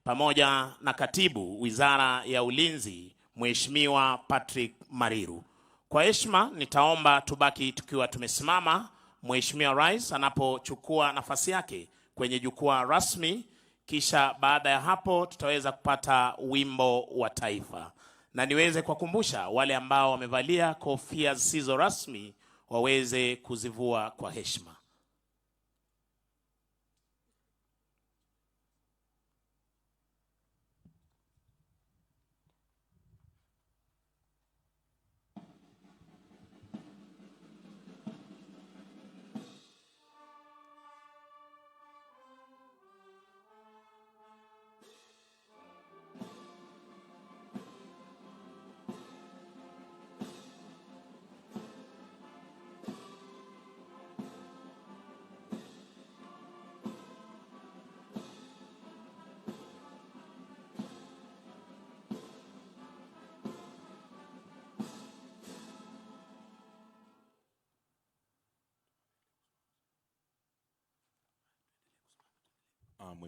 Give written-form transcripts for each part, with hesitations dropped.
pamoja na Katibu Wizara ya Ulinzi Mheshimiwa Patrick Mariru. Kwa heshima nitaomba tubaki tukiwa tumesimama Mheshimiwa Rais anapochukua nafasi yake kwenye jukwaa rasmi, kisha baada ya hapo tutaweza kupata wimbo wa taifa. Na niweze kuwakumbusha wale ambao wamevalia kofia zisizo rasmi waweze kuzivua kwa heshima.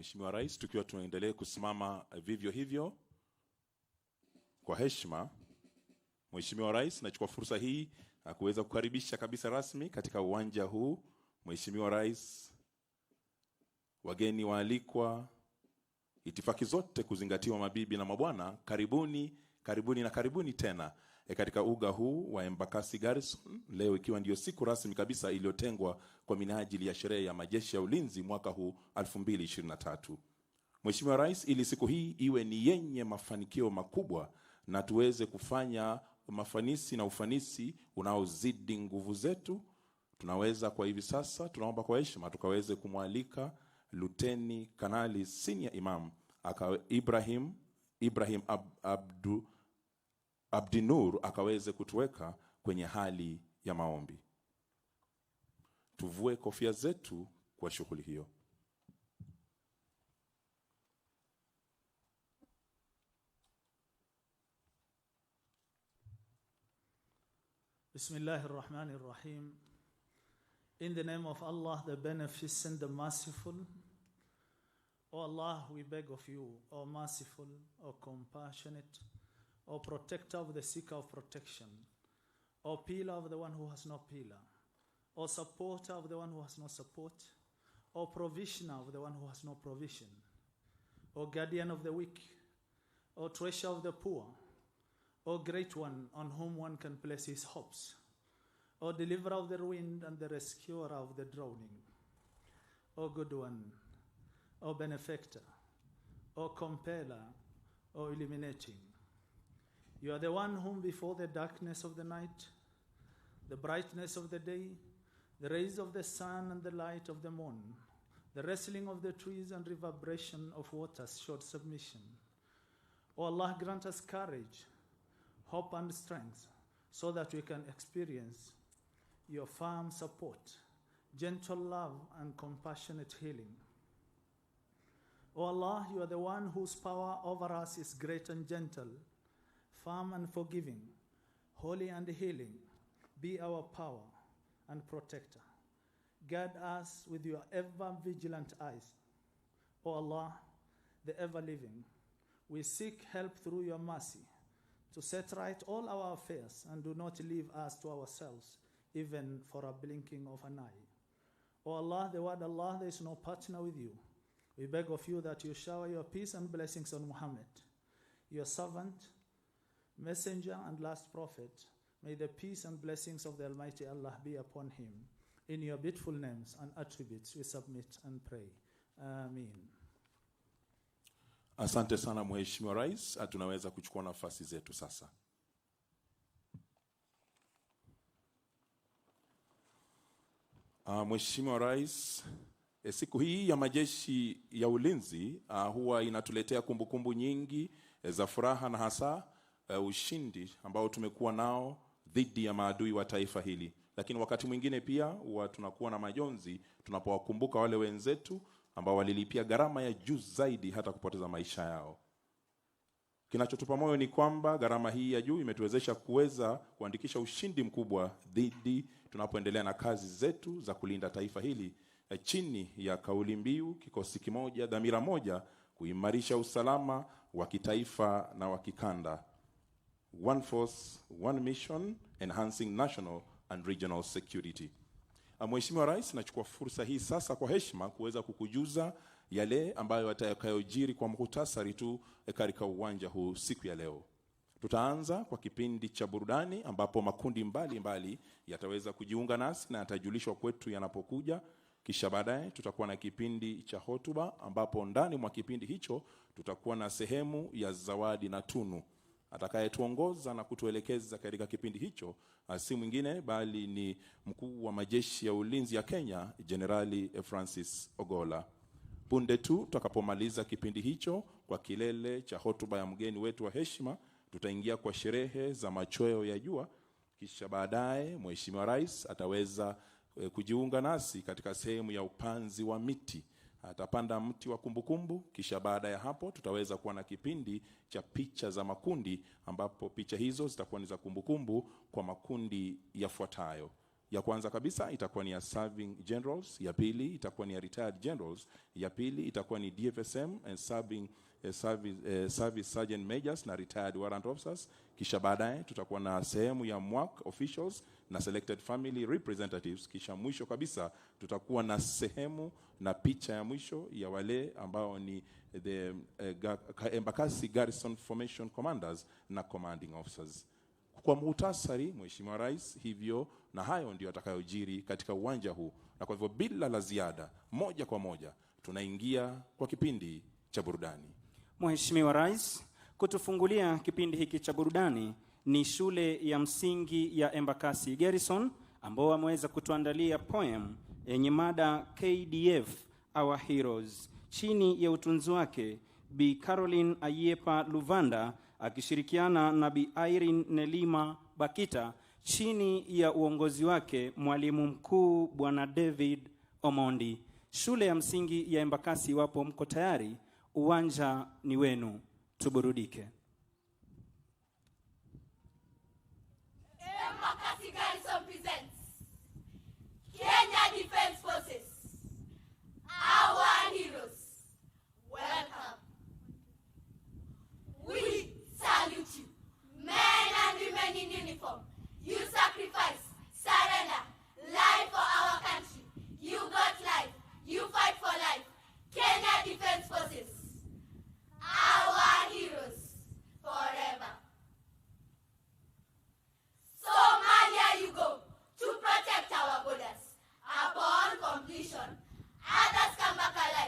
Mheshimiwa Rais, tukiwa tunaendelea kusimama vivyo hivyo kwa heshima, Mheshimiwa Rais, nachukua fursa hii kuweza kukaribisha kabisa rasmi katika uwanja huu Mheshimiwa Rais, wageni waalikwa, itifaki zote kuzingatiwa, mabibi na mabwana, karibuni na karibuni tena katika uga huu wa Embakasi Garrison, leo ikiwa ndio siku rasmi kabisa iliyotengwa kwa minajili ya sherehe ya majeshi ya ulinzi mwaka huu 2023. Mheshimiwa Rais, ili siku hii iwe ni yenye mafanikio makubwa na tuweze kufanya mafanisi na ufanisi unaozidi nguvu zetu, tunaweza kwa hivi sasa tunaomba kwa heshima tukaweze kumwalika Luteni Kanali Senior Imam Ibrahim Abdinur akaweze kutuweka kwenye hali ya maombi. Tuvue kofia zetu kwa shughuli hiyo. Bismillahirrahmanirrahim. In the name of Allah, the Beneficent, the Merciful. O Allah, we beg of you, O Merciful, O Compassionate, O Protector of the seeker of protection, O Pillar of the one who has no pillar, O Supporter of the one who has no support, O Provisioner of the one who has no provision, O Guardian of the weak, O Treasure of the poor, O Great One on whom one can place his hopes, O Deliverer of the ruined and the Rescuer of the drowning, O Good One, O Benefactor, O Compeller, O Illuminating. You are the one whom before the darkness of the night, the brightness of the day, the rays of the sun and the light of the moon, the rustling of the trees and reverberation of waters showed submission. O Allah, grant us courage, hope and strength, so that we can experience your firm support, gentle love and compassionate healing. O Allah, you are the one whose power over us is great and gentle, firm and forgiving, holy and healing. Be our power and protector. Guide us with your ever-vigilant eyes. O Allah, the ever-living, we seek help through your mercy to set right all our affairs and do not leave us to ourselves, even for a blinking of an eye. O Allah, the word Allah, there is no partner with you. We beg of you that you shower your peace and blessings on Muhammad, your servant, messenger and last prophet. May the peace and blessings of the Almighty Allah be upon him. In your beautiful names and attributes we submit and pray. Amen. Asante sana Mheshimiwa Rais, tunaweza kuchukua nafasi zetu sasa. Mheshimiwa Rais, siku hii ya majeshi ya ulinzi huwa inatuletea kumbukumbu nyingi za furaha na hasa ushindi ambao tumekuwa nao dhidi ya maadui wa taifa hili. Lakini wakati mwingine pia huwa tunakuwa na majonzi tunapowakumbuka wale wenzetu ambao walilipia gharama ya juu zaidi hata kupoteza maisha yao. Kinachotupa moyo ni kwamba gharama hii ya juu imetuwezesha kuweza kuandikisha ushindi mkubwa dhidi tunapoendelea na kazi zetu za kulinda taifa hili chini ya kauli mbiu kikosi kimoja dhamira moja kuimarisha usalama wa kitaifa na wa kikanda. One force, one mission, enhancing national and regional security. Mheshimiwa Rais, nachukua fursa hii sasa kwa heshima kuweza kukujuza yale ambayo yatakayojiri kwa muhtasari tu katika uwanja huu siku ya leo. Tutaanza kwa kipindi cha burudani ambapo makundi mbali yataweza kujiunga nasi na yatajulishwa kwetu yanapokuja. Kisha baadaye tutakuwa na kipindi cha hotuba ambapo ndani mwa kipindi hicho tutakuwa na sehemu ya zawadi na tunu. Atakayetuongoza na kutuelekeza katika kipindi hicho si mwingine bali ni mkuu wa majeshi ya ulinzi ya Kenya, Generali Francis Ogola. Punde tu tutakapomaliza kipindi hicho kwa kilele cha hotuba ya mgeni wetu wa heshima, tutaingia kwa sherehe za machweo ya jua. Kisha baadaye Mheshimiwa Rais ataweza kujiunga nasi katika sehemu ya upanzi wa miti. Atapanda mti wa kumbukumbu. Kisha baada ya hapo tutaweza kuwa na kipindi cha picha za makundi ambapo picha hizo zitakuwa ni za kumbukumbu kwa makundi yafuatayo. Ya kwanza kabisa itakuwa ni ya serving generals, ya pili itakuwa ni ya retired generals, ya pili itakuwa ni DFSM and service sergeant majors na retired warrant officers. Kisha baadaye tutakuwa na sehemu ya MWAC officials na selected family representatives. Kisha mwisho kabisa tutakuwa na sehemu na picha ya mwisho ya wale ambao ni the Embakasi Garrison Formation Commanders na commanding officers. Kwa muhtasari, Mheshimiwa Rais, hivyo na hayo ndio atakayojiri katika uwanja huu. Na kwa hivyo bila la ziada, moja kwa moja tunaingia kwa kipindi cha burudani. Mheshimiwa Rais, kutufungulia kipindi hiki cha burudani ni shule ya msingi ya Embakasi Garrison ambao wameweza kutuandalia poem yenye mada KDF Our Heroes chini ya utunzi wake Bi Caroline Ayepa Luvanda akishirikiana na Bi Irene Nelima Bakita chini ya uongozi wake mwalimu mkuu Bwana David Omondi. Shule ya msingi ya Embakasi, wapo mko tayari, uwanja ni wenu, tuburudike. Embakasi Garrison presents Kenya Defense Forces, our heroes. Welcome. We salute you, men and women in uniform. You sacrifice, surrender, life for our country. You got life, you fight for life. Kenya Defense Forces, our heroes forever. Somalia you go to protect our borders. Upon completion, others come back alive.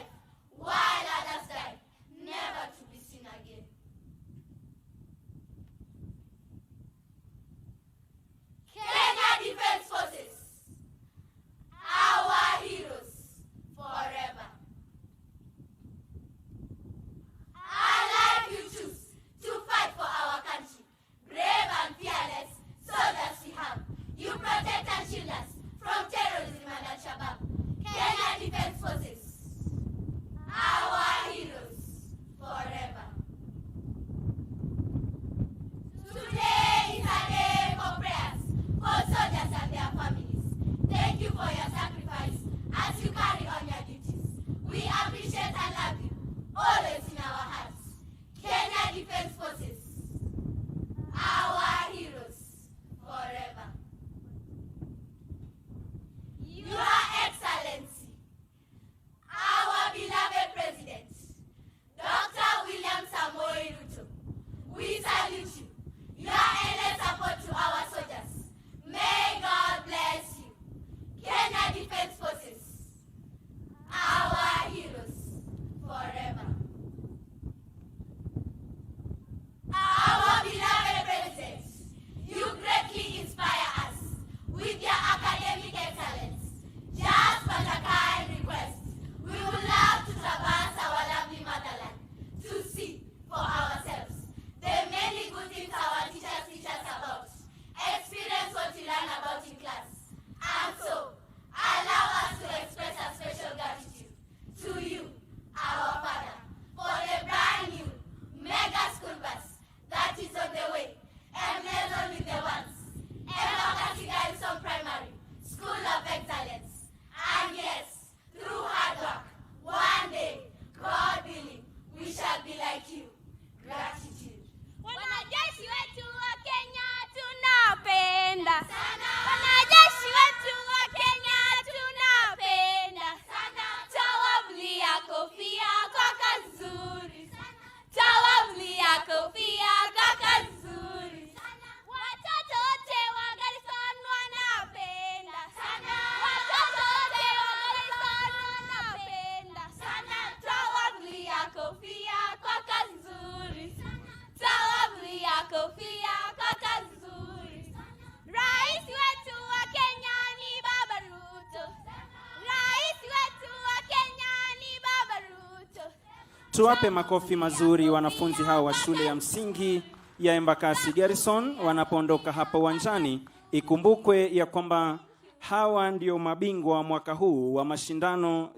Tuwape makofi mazuri wanafunzi hao wa shule ya msingi ya Embakasi Garrison wanapoondoka hapa uwanjani. Ikumbukwe ya kwamba hawa ndio mabingwa mwaka huu wa mashindano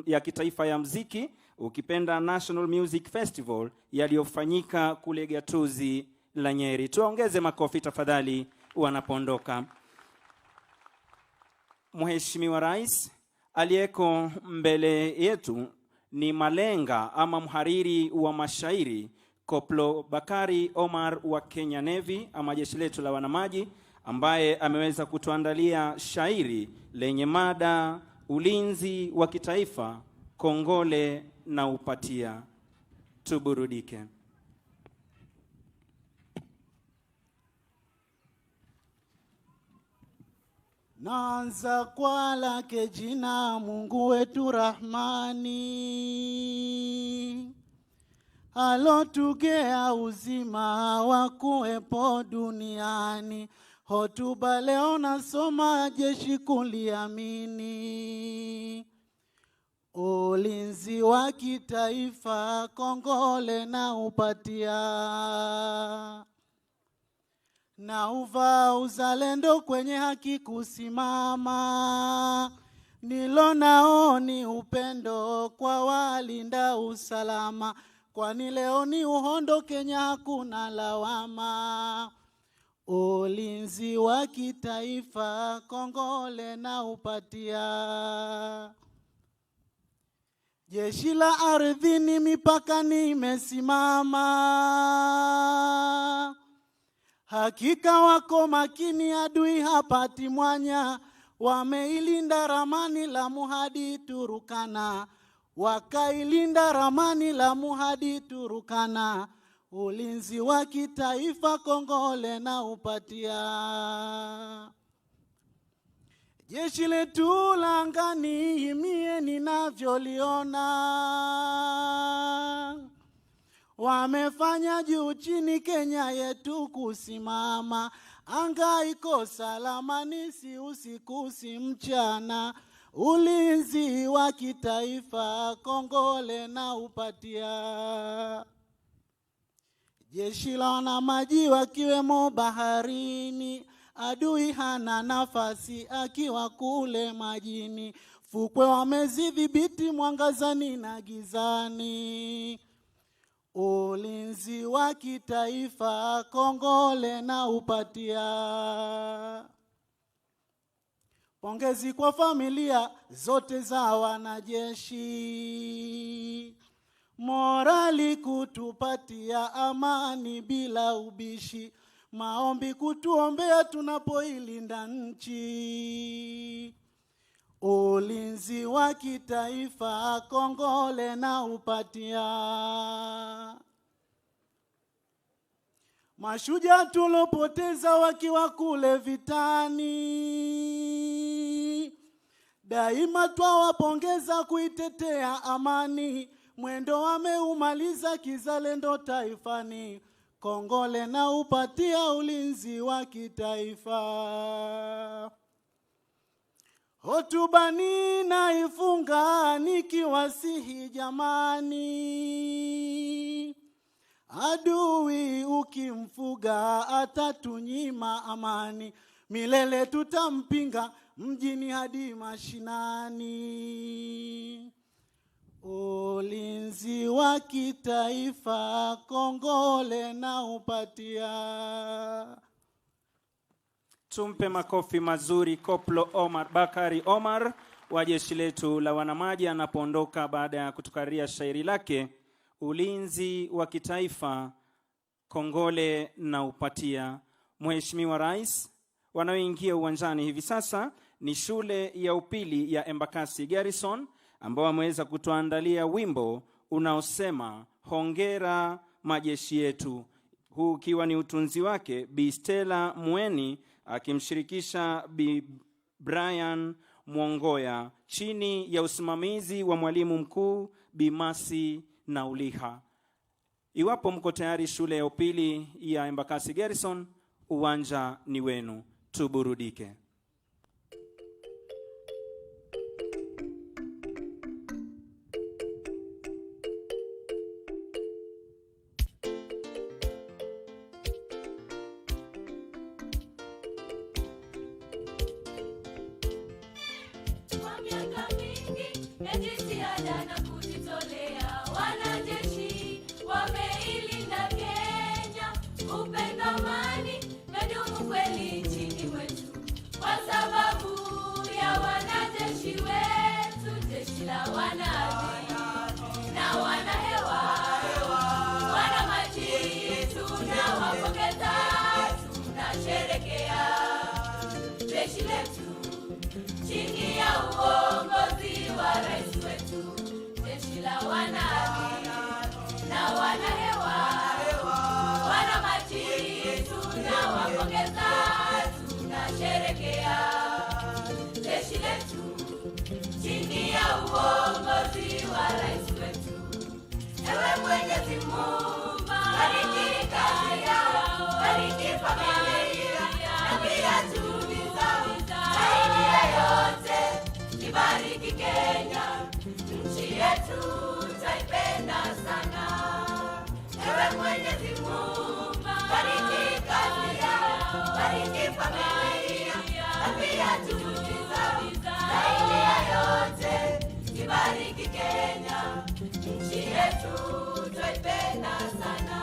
ya kitaifa ya muziki, ukipenda National Music Festival, yaliyofanyika kule Gatuzi la Nyeri. Tuongeze makofi tafadhali wanapoondoka. Mheshimiwa Rais, aliyeko mbele yetu ni malenga ama mhariri wa mashairi Koplo Bakari Omar wa Kenya Navy ama jeshi letu la wanamaji, ambaye ameweza kutuandalia shairi lenye mada ulinzi wa kitaifa, kongole na upatia. Tuburudike. Naanza kwa lake jina Mungu wetu Rahmani, alotugea uzima wa kuwepo duniani. Hotuba leo nasoma jeshi kuliamini, ulinzi wa kitaifa, kongole na upatia, na uvaa uzalendo kwenye haki kusimama. Nilo nao ni upendo kwa walinda usalama, kwani leo ni uhondo Kenya hakuna lawama. Ulinzi wa kitaifa, kongole na upatia, jeshi la ardhini mipakani imesimama. Hakika wako makini, adui hapati mwanya, wameilinda ramani Lamu hadi Turukana, wakailinda ramani Lamu hadi Turukana. Ulinzi wa kitaifa, kongole na upatia, jeshi letu la angani mie ninavyoliona, wamefanya juu chini Kenya yetu kusimama. Anga iko salama, si usiku si mchana. Ulinzi wa kitaifa, kongole na upatia, jeshi la wanamaji wakiwemo baharini, adui hana nafasi akiwa kule majini. Fukwe wamezidhibiti mwangazani na gizani. Ulinzi wa kitaifa, kongole na upatia, pongezi kwa familia zote za wanajeshi, morali kutupatia amani bila ubishi, maombi kutuombea tunapoilinda nchi. Ulinzi wa kitaifa, kongole na upatia, mashujaa tulopoteza wakiwa kule vitani, daima twawapongeza kuitetea amani. Mwendo wameumaliza kizalendo taifani, kongole na upatia ulinzi wa kitaifa. Hotuba ninaifunga nikiwasihi jamani, adui ukimfuga atatunyima amani. Milele tutampinga mjini hadi mashinani. Ulinzi wa kitaifa, kongole na upatia. Tumpe makofi mazuri Koplo Omar Bakari Omar wa jeshi letu la wanamaji anapoondoka baada ya kutukariria shairi lake ulinzi wa kitaifa, kongole na upatia. Mheshimiwa Rais, wanaoingia uwanjani hivi sasa ni shule ya upili ya Embakasi Garrison, ambao wameweza kutuandalia wimbo unaosema hongera majeshi yetu, huu ukiwa ni utunzi wake Bi Stella Mweni akimshirikisha Bi Brian Mwongoya, chini ya usimamizi wa mwalimu mkuu Bi Masi na Uliha. Iwapo mko tayari shule ya upili ya Embakasi Garrison, uwanja ni wenu. Tuburudike. ya jitihada na kujitolea. Wanajeshi wameilinda Kenya, upendo, amani nadumu kweli nchini mwetu. Kwa sababu ya wanajeshi wetu, jeshi la wanajeshi na wanahewa, wana maji, tunawapongeza, tunasherekea jeshi letu chini ya uongozi wa rais wetu. Jeshi la wanajeshi na wanahewa, wana maji, tunawapongeza, tunasherekea jeshi letu chini ya uongozi wa rais wetu. Ewe Mwenyezi Mungu, bariki kazi yao, bariki familia na pia juhudi zao. Zaidi ya yote, ibariki Kenya, nchi yetu twaipenda sana. Ewe Mwenyezi Mungu, bariki kazi yao, bariki familia na pia juhudi zao. Zaidi ya yote, ibariki Kenya, nchi yetu twaipenda sana.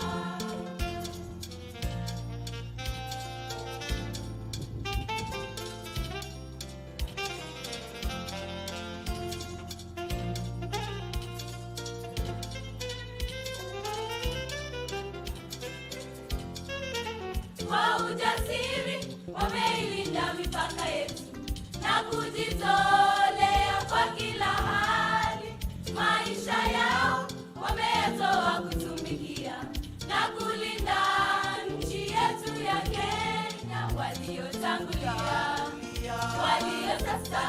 Kwa ujasiri wameilinda mipaka yetu na kujitolea kwa kila hali. Maisha yao wameyatoa kutumikia na kulinda nchi yetu ya Kenya. Waliotangulia, walio sasa,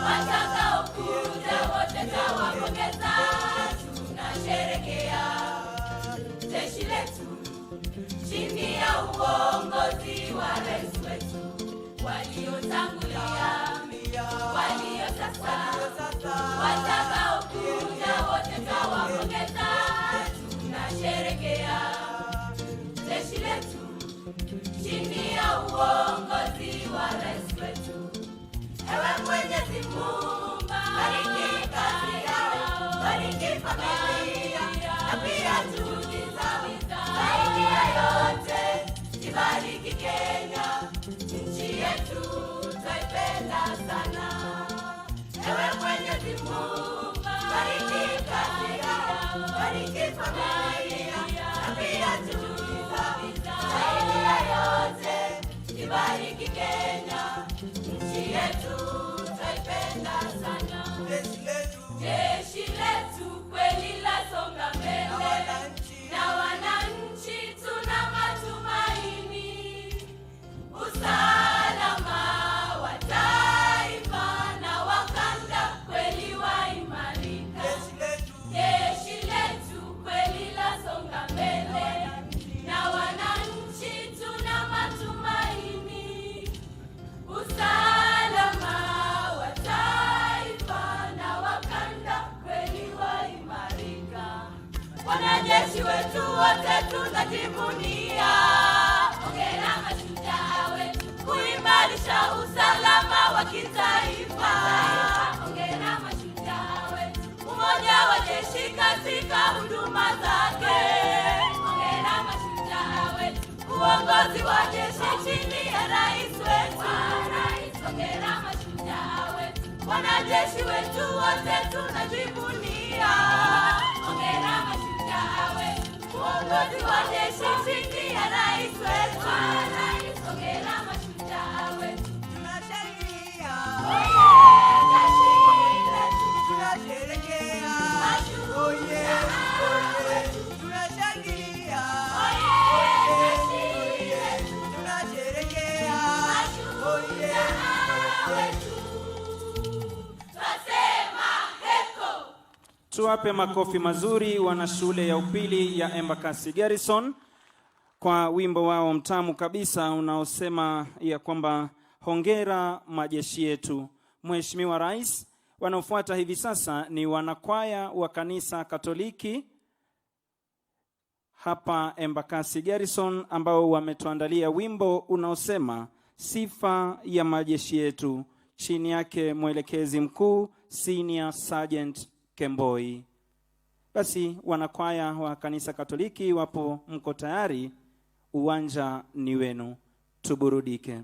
watakaokuja, wote tawapongeza, tunasherekea jeshi letu chini ya uongozi wa rais wetu. Waliotangulia, walio sasa, watakaokuja, wote tawapongeza, tunasherekea jeshi letu chini ya uongozi wa rais wetu. Ewe Mwenyezi Mungu, bariki kazi yao, bariki familia na pia juhudi zao. Zaidi ya yote, ibariki Kenya, nchi yetu twaipenda sana. Ewe Mwenyezi Mungu, bariki kazi yao, bariki familia na pia juhudi zao. Zaidi ya yote, ibariki Kenya, nchi yetu twaipenda sana. Jeshi letu kweli lasonga mbele, na wananchi tuna matumaini. Usalama wa taifa na wakanda kweli waimarika. Jeshi letu kweli lasonga mbele, na wananchi tuna matumaini. Usalama wa taifa na wakanda kweli waimarika. Wanajeshi wetu wote tunajivunia, hongera mashujaa wetu kuimarisha usalama wa kitaifa. Hongera mashujaa wetu, umoja wa jeshi katika huduma zake. Hongera mashujaa wetu, uongozi wa jeshi chini ya rais wetu. Hongera mashujaa wetu, wanajeshi wetu wote tunajivunia. Hongera mashujaa wetu, uongozi wa jeshi chini ya rais wetu. Hongera mashujaa wetu, tunashangilia jeshi letu, tunasherekea mashujaa wetu, tunashangilia jeshi letu, tunasherekea mashujaa wetu. Twasema heko. Tuwape makofi mazuri wana shule ya upili ya Embakasi Garrison kwa wimbo wao mtamu kabisa unaosema ya kwamba hongera majeshi yetu. Mheshimiwa Rais, wanaofuata hivi sasa ni wanakwaya wa kanisa Katoliki hapa Embakasi Garrison ambao wametuandalia wimbo unaosema sifa ya majeshi yetu. Chini yake mwelekezi mkuu Senior Sergeant Kemboi. Basi wanakwaya wa kanisa Katoliki, wapo mko tayari, uwanja ni wenu, tuburudike.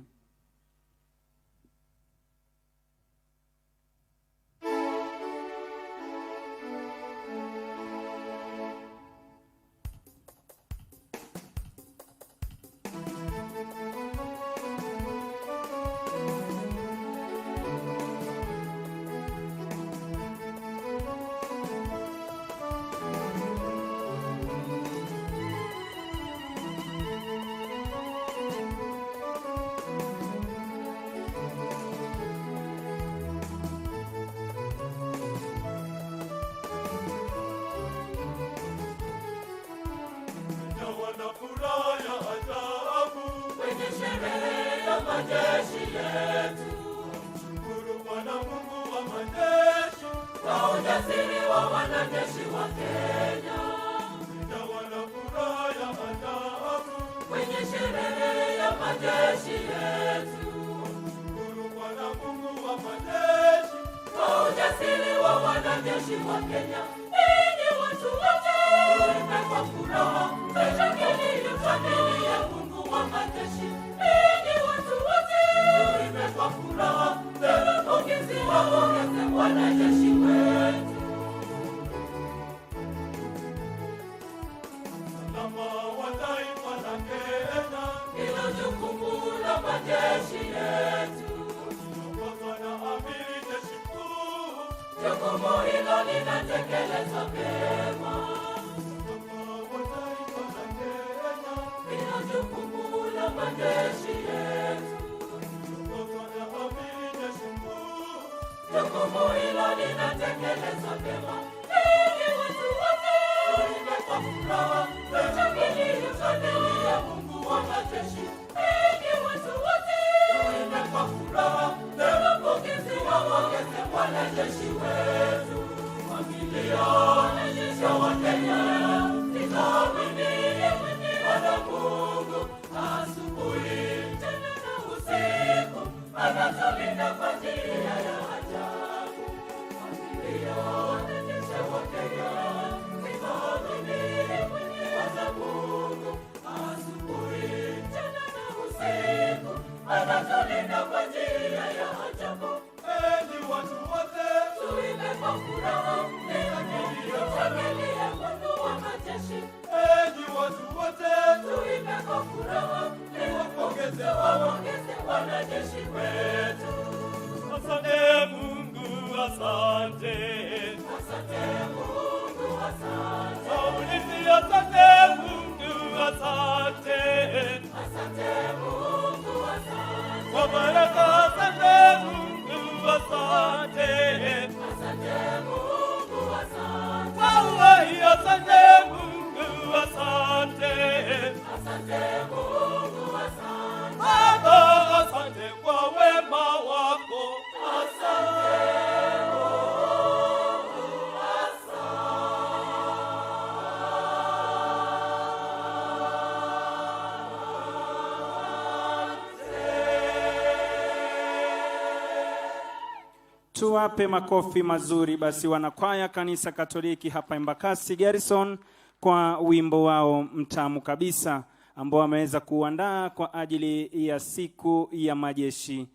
Tuwape makofi mazuri basi wanakwaya kanisa Katoliki hapa Embakasi Garrison kwa wimbo wao mtamu kabisa ambao wameweza kuandaa kwa ajili ya siku ya majeshi.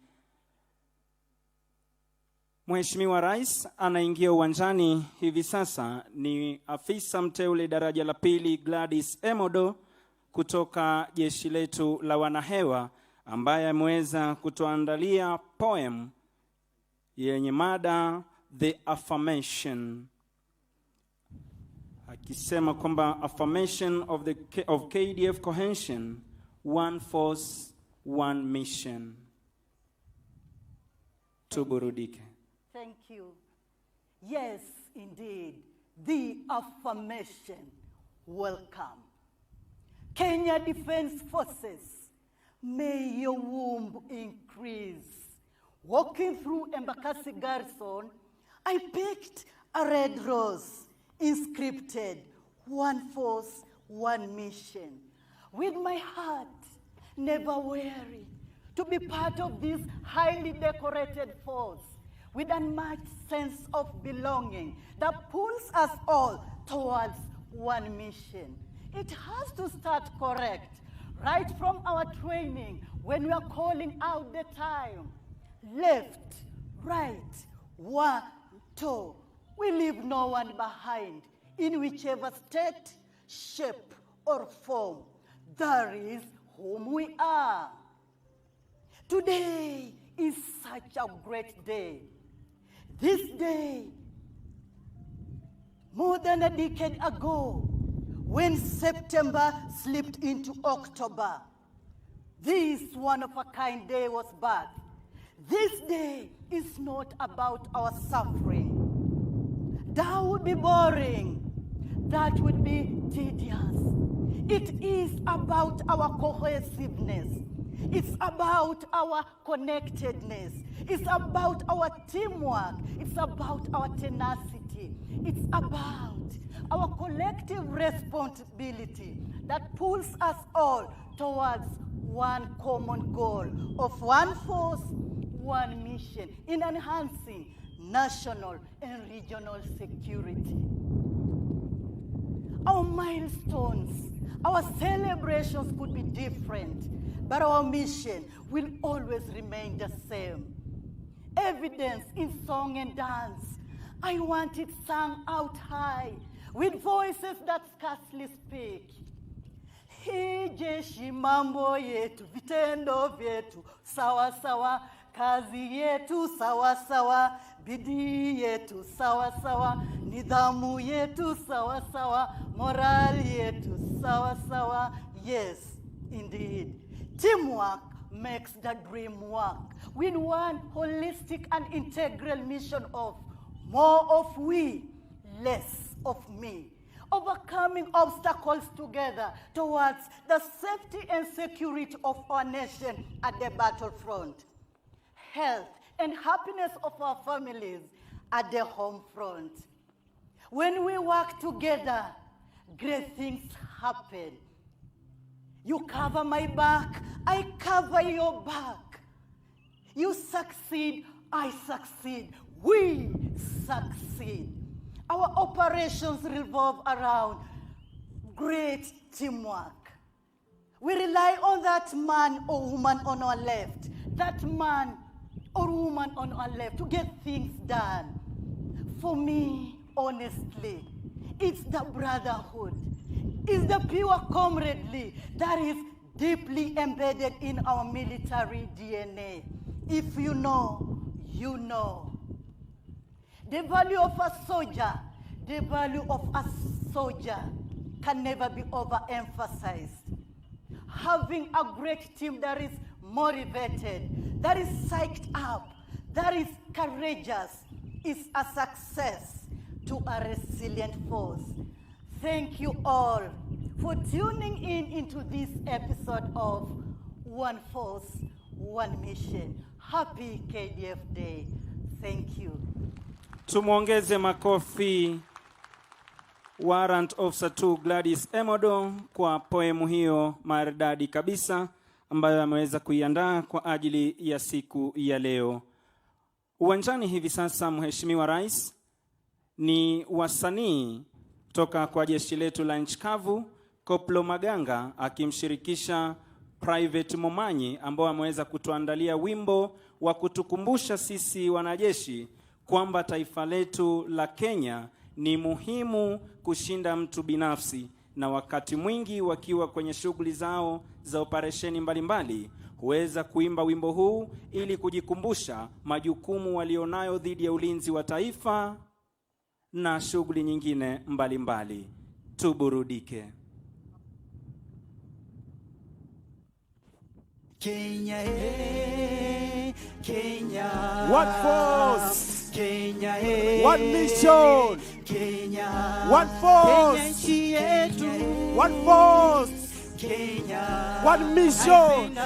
Mheshimiwa Rais anaingia uwanjani hivi sasa. Ni afisa mteule daraja la pili Gladys Emodo kutoka jeshi letu la wanahewa, ambaye ameweza kutuandalia poem yenye mada The Affirmation, akisema kwamba affirmation of KDF cohesion, one force, one mission. Tuburudike. Thank you. Yes, indeed, the affirmation. Welcome. Kenya Defense Forces, may your womb increase. Walking through Embakasi Garrison, I picked a red rose, inscripted, one force, one mission. With my heart never weary to be part of this highly decorated force, with a much sense of belonging that pulls us all towards one mission. It has to start correct, right from our training when we are calling out the time. Left, right, 1, 2. We leave no one behind in whichever state, shape, or form. That is whom we are. Today is such a great day. This day, more than a decade ago, when September slipped into October, this one-of-a-kind day was birthed. This day is not about our suffering. That would be boring. That would be tedious. It is about our cohesiveness. It's about our connectedness. It's about our teamwork. It's about our tenacity. It's about our collective responsibility that pulls us all towards one common goal of one force, one mission in enhancing national and regional security. Our milestones, our celebrations could be different, but our mission will always remain the same. Evidence in song and dance. I want it sung out high, with voices that scarcely speak. Hii jeshi mambo yetu, vitendo vyetu, sawa sawa, kazi yetu sawa sawa, bidii yetu sawa sawa, nidhamu yetu sawa sawa, morali yetu sawa sawa. Yes, indeed. Teamwork makes the dream work with one holistic and integral mission of more of we, less of me. Overcoming obstacles together towards the safety and security of our nation at the battlefront. Health and happiness of our families at the home front. When we work together, great things happen. You cover my back, I cover your back. You succeed, I succeed. We succeed. Our operations revolve around great teamwork. We rely on that man or woman on our left, that man or woman on our left to get things done. For me, honestly, it's the brotherhood. It's the pure camaraderie that is deeply embedded in our military DNA. If you know, you know. The value of a soldier can never be overemphasized. Having a great team that is motivated, that is psyched up, that is courageous, is a success to a resilient force. Thank you all for tuning in into this episode of One Force, One Mission. Happy KDF Day. Thank you. Tumuongeze makofi Warrant Officer 2 Gladys Emodo kwa poemu hiyo maridadi kabisa ambayo ameweza kuiandaa kwa ajili ya siku ya leo. Uwanjani hivi sasa Mheshimiwa Rais ni wasanii kutoka kwa jeshi letu la nchi kavu, Koplo Maganga akimshirikisha Private Momanyi ambao ameweza kutuandalia wimbo wa kutukumbusha sisi wanajeshi kwamba taifa letu la Kenya ni muhimu kushinda mtu binafsi, na wakati mwingi wakiwa kwenye shughuli zao za operesheni mbalimbali huweza kuimba wimbo huu ili kujikumbusha majukumu walionayo dhidi ya ulinzi wa taifa na shughuli nyingine mbalimbali. Tuburudike. Kenya, Kenya. One force. Kenya, one mission. Kenya, one force. Kenya nchi yetu. One force. Kenya, one mission.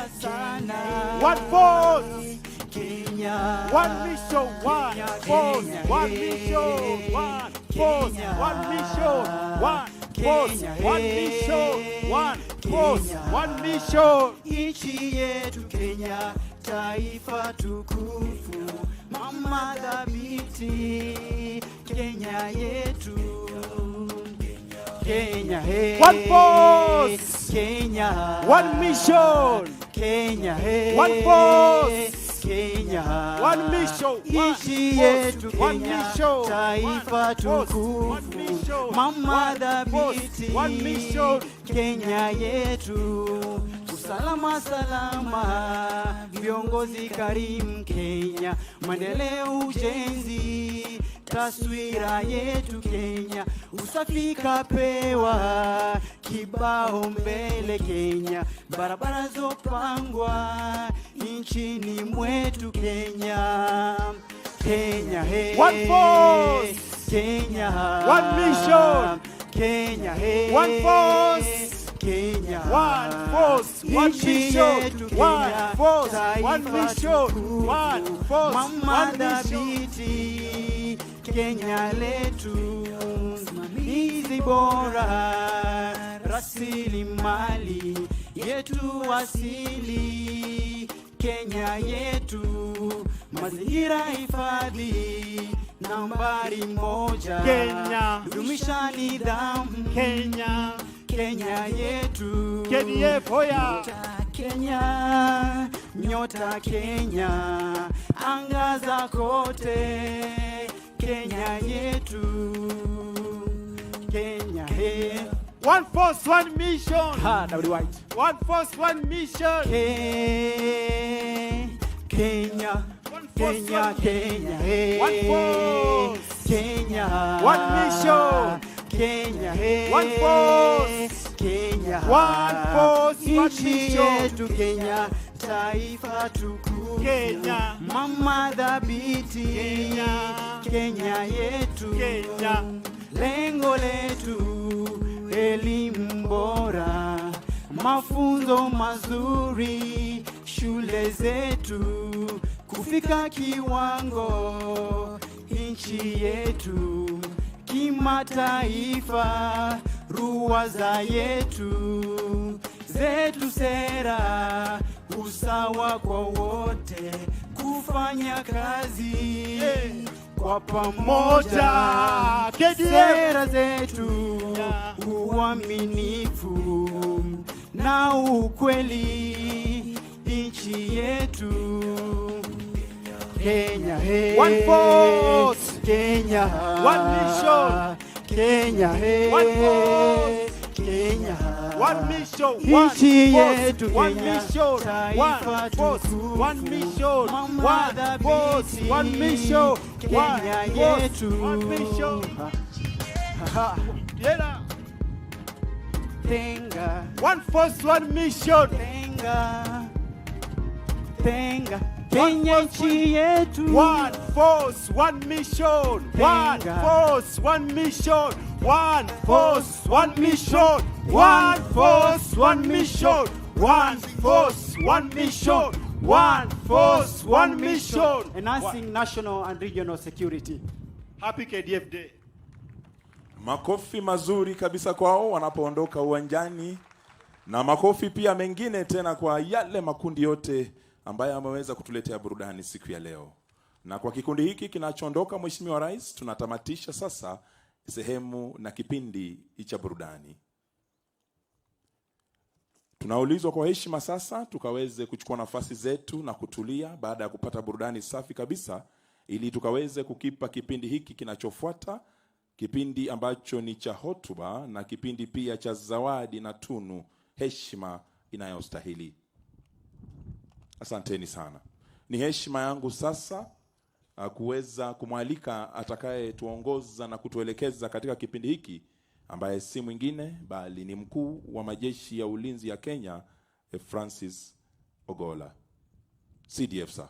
One force. Kenya, one mission. One force. One mission. One force. One mission. One force. One mission. One force. One mission. Nchi yetu Kenya, taifa tukufu. mama dhabiti, Kenya yetu. Kenya, hey. One force. Kenya. One mission. Kenya, hey. One force. Kenya. One mission. Nchi yetu One Kenya, mission. taifa tukufu, One mission. mama dhabiti, One mission. Kenya yetu. Usalama salama, viongozi karimu Kenya, maendeleo ujenzi, taswira yetu Kenya, usafi kapewa kibao mbele Kenya, barabara zopangwa nchini mwetu Kenya. Kenya, hey. One force. Kenya. One mission. Kenya, hey. One force. Kenya. One force. One Nchi mission. yetu One Kenya, force. One taifa mission. tukufu, One force. mama One mission. dhabiti, Kenya letu, simamizi bora, rasilimali yetu asili, Kenya yetu, mazingira hifadhi nambari moja, Kenya. dumisha nidhamu Kenya. Kenya yetu. KDF hoya. Nyota Kenya, nyota Kenya, angaza kote, Kenya yetu. Kenya, hey. One force, one mission. Ha, W White. One force, one mission. Kenya, One force, Kenya, one- Kenya, hey. One force. Kenya. One mission. Kenya, hey. One force. Kenya. One force, one Nchi mission. yetu Kenya, taifa tukufu. Kenya. Mama dhabiti. Kenya. Kenya yetu. Kenya. Lengo letu, elimu bora, mafunzo mazuri, shule zetu kufika kiwango, nchi yetu kimataifa, ruwaza yetu zetu, sera usawa kwa wote, kufanya kazi kwa pamoja, KDF. sera zetu, uaminifu na ukweli, nchi yetu Kenya, hey. One force. Kenya. One mission. Kenya, hey. One force. Kenya. One mission. One Nchi force. yetu One Kenya, mission. taifa One force. tukufu, One mission. mama One force. dhabiti, One mission. Kenya One force. yetu. One mission. Ha. Yeah. Tenga, One force, one mission. tenga, tenga, Kenya nchi yetu. One force, one mission. One Tenga. force, one mission. One force, one mission. One force, one mission. One force, one mission. One force, one mission. Enhancing national and regional security. Happy KDF Day. Makofi mazuri kabisa kwao wanapoondoka uwanjani, na makofi pia mengine tena kwa yale makundi yote ambayo yameweza kutuletea burudani siku ya leo. Na kwa kikundi hiki kinachoondoka, Mheshimiwa Rais, tunatamatisha sasa sehemu na kipindi cha burudani. Tunaulizwa kwa heshima sasa tukaweze kuchukua nafasi zetu na kutulia baada ya kupata burudani safi kabisa, ili tukaweze kukipa kipindi hiki kinachofuata, kipindi ambacho ni cha hotuba na kipindi pia cha zawadi na tunu, heshima inayostahili. Asanteni sana. Ni heshima yangu sasa kuweza kumwalika atakaye tuongoza na kutuelekeza katika kipindi hiki, ambaye si mwingine bali ni mkuu wa majeshi ya ulinzi ya Kenya, Francis Ogola, CDF sir.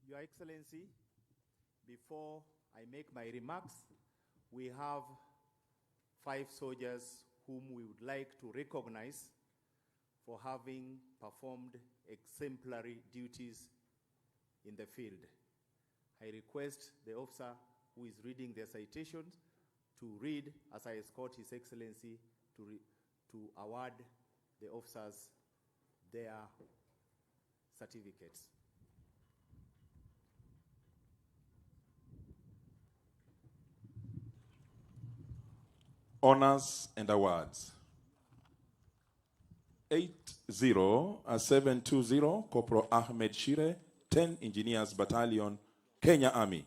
Your Excellency, before I make my remarks, we have 5 soldiers whom we would like to recognize for having performed exemplary duties in the field. I request the officer who is reading their citations to read as I escort His Excellency to award the officers their certificates. Honors and awards. 80720 Corporal Ahmed Shire, 10 Engineers Battalion, Kenya Army.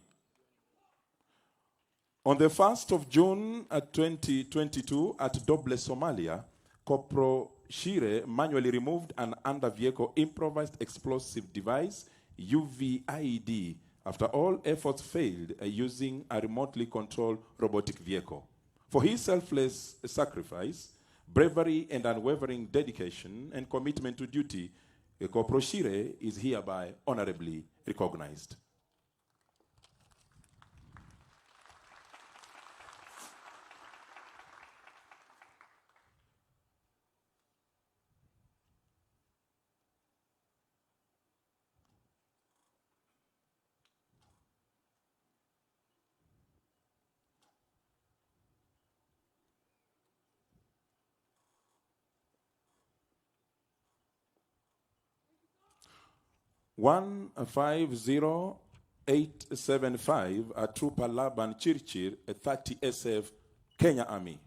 On the 1st of June 2022 at Doble, Somalia, Corporal Shire manually removed an under-vehicle improvised explosive device, UVID, after all efforts failed using a remotely controlled robotic vehicle. For his selfless sacrifice, bravery and unwavering dedication and commitment to duty, Corporal Shire is hereby honorably recognized. One 50875 a Trooper Laban Chirchir, a 30 SF, Kenya Army.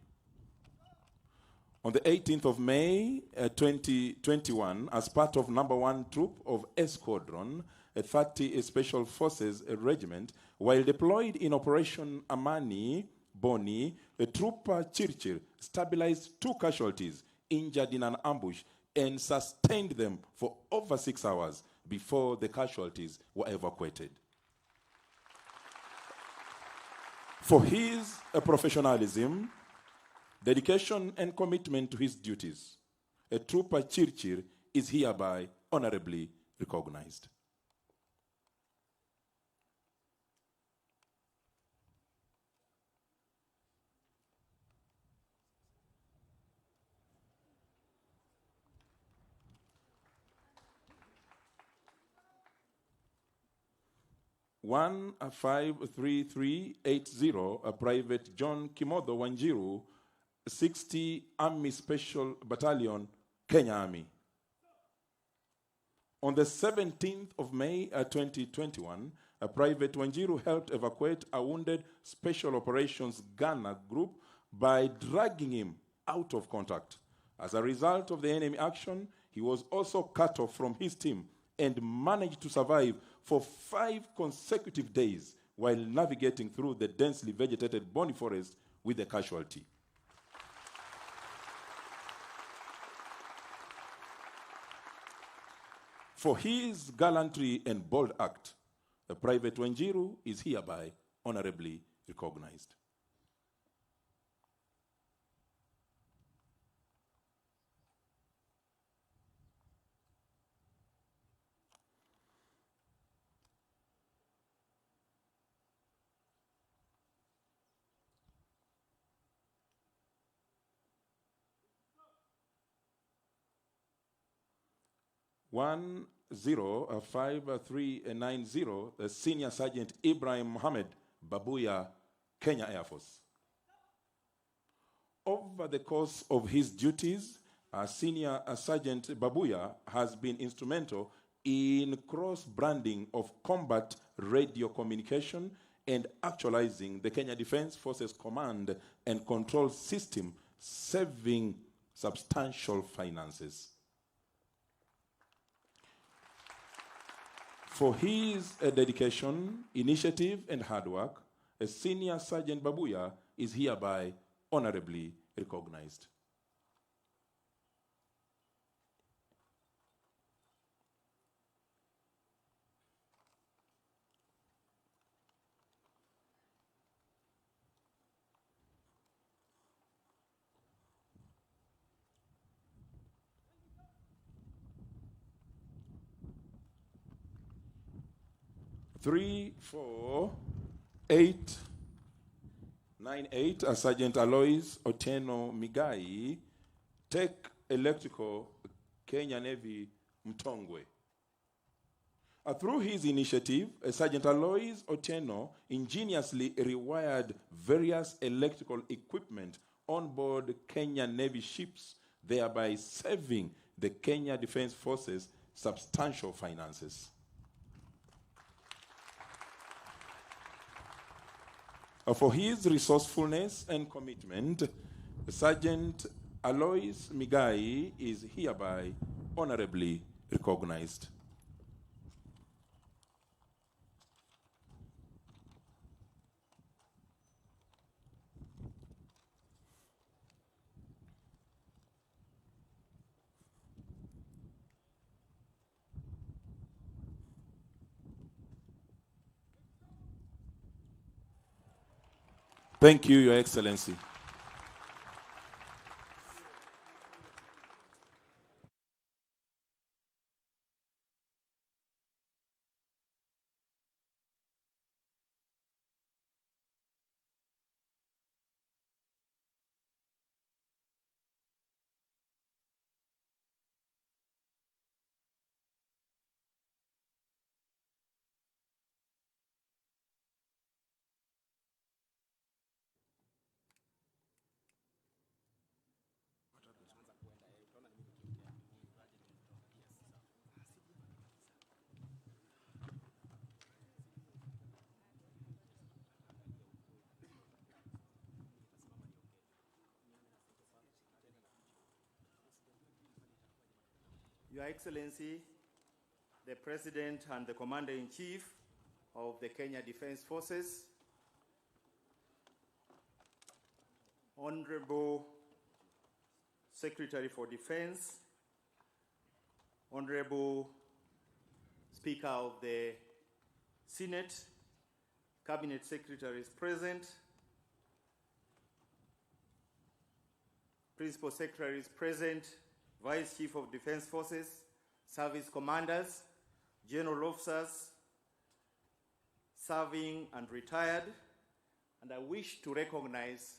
On the 18th of May 2021, as part of number 1 troop of Squadron, a 30 Special Forces Regiment, while deployed in Operation Amani Boni, a Trooper Chirchir stabilized 2 casualties injured in an ambush and sustained them for over 6 hours before the casualties were evacuated. For his professionalism, dedication, and commitment to his duties, a Trooper Chirchir is hereby honorably recognized. One 53380, a Private John Kimodo Wanjiru, 60 Army Special Battalion, Kenya Army. On the 17th of May 2021, a Private Wanjiru helped evacuate a wounded Special Operations Ghana group by dragging him out of contact. As a result of the enemy action, he was also cut off from his team and managed to survive for 5 consecutive days while navigating through the densely vegetated Boni forest with a casualty. For his gallantry and bold act, the Private Wanjiru is hereby honorably recognized. One 05390, the Senior Sergeant Ibrahim Mohammed Babuya, Kenya Air Force. Over the course of his duties, Senior Sergeant Babuya has been instrumental in cross-branding of combat radio communication and actualizing the Kenya Defense Forces Command and Control System, saving substantial finances. For his dedication, initiative, and hard work, a Senior Sergeant Babuya is hereby honorably recognized. Three, 4, 8, 9, 8, Sergeant Alois Otieno Migai, Tech Electrical, Kenya Navy, Mtongwe. Through his initiative, Sergeant Alois Otieno ingeniously rewired various electrical equipment on board Kenya Navy ships, thereby saving the Kenya Defense Forces substantial finances. For his resourcefulness and commitment, Sergeant Alois Migai is hereby honorably recognized. Thank you, Your Excellency. Your Excellency, the President and the Commander-in-Chief of the Kenya Defense Forces, Honorable Secretary for Defense, Honorable Speaker of the Senate, Cabinet Secretaries present, Principal Secretaries present, Vice Chief of Defense Forces, Service Commanders, General Officers, serving and retired, and I wish to recognize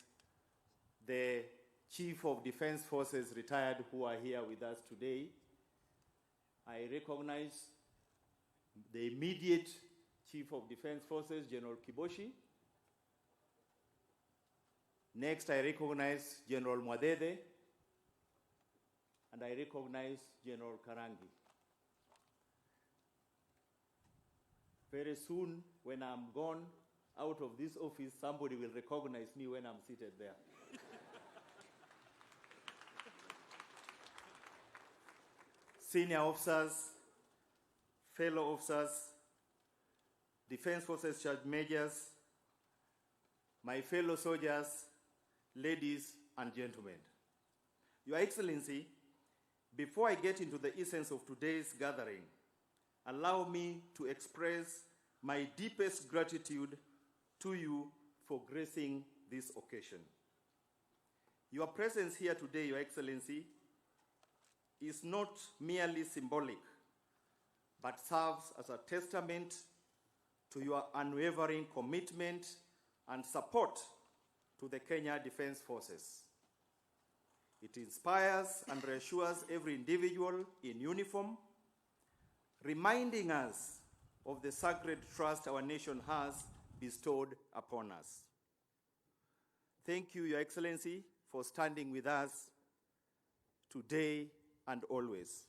the Chief of Defense Forces retired who are here with us today. I recognize the immediate Chief of Defense Forces, General Kiboshi. Next, I recognize General Mwadede, and I recognize General Karangi. Very soon, when I'm gone out of this office, somebody will recognize me when I'm seated there. Senior officers, fellow officers, Defense Forces Sergeant Majors, my fellow soldiers, ladies and gentlemen. Your Excellency, before I get into the essence of today's gathering, allow me to express my deepest gratitude to you for gracing this occasion. Your presence here today, Your Excellency, is not merely symbolic, but serves as a testament to your unwavering commitment and support to the Kenya Defense Forces. It inspires and reassures every individual in uniform, reminding us of the sacred trust our nation has bestowed upon us. Thank you, Your Excellency, for standing with us today and always.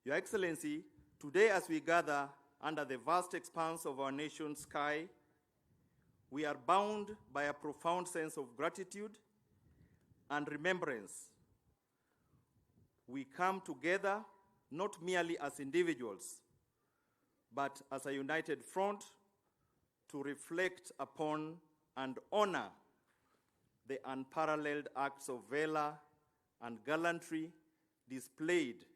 Your Excellency, today as we gather under the vast expanse of our nation's sky, we are bound by a profound sense of gratitude and remembrance. We come together not merely as individuals, but as a united front to reflect upon and honor the unparalleled acts of valor and gallantry displayed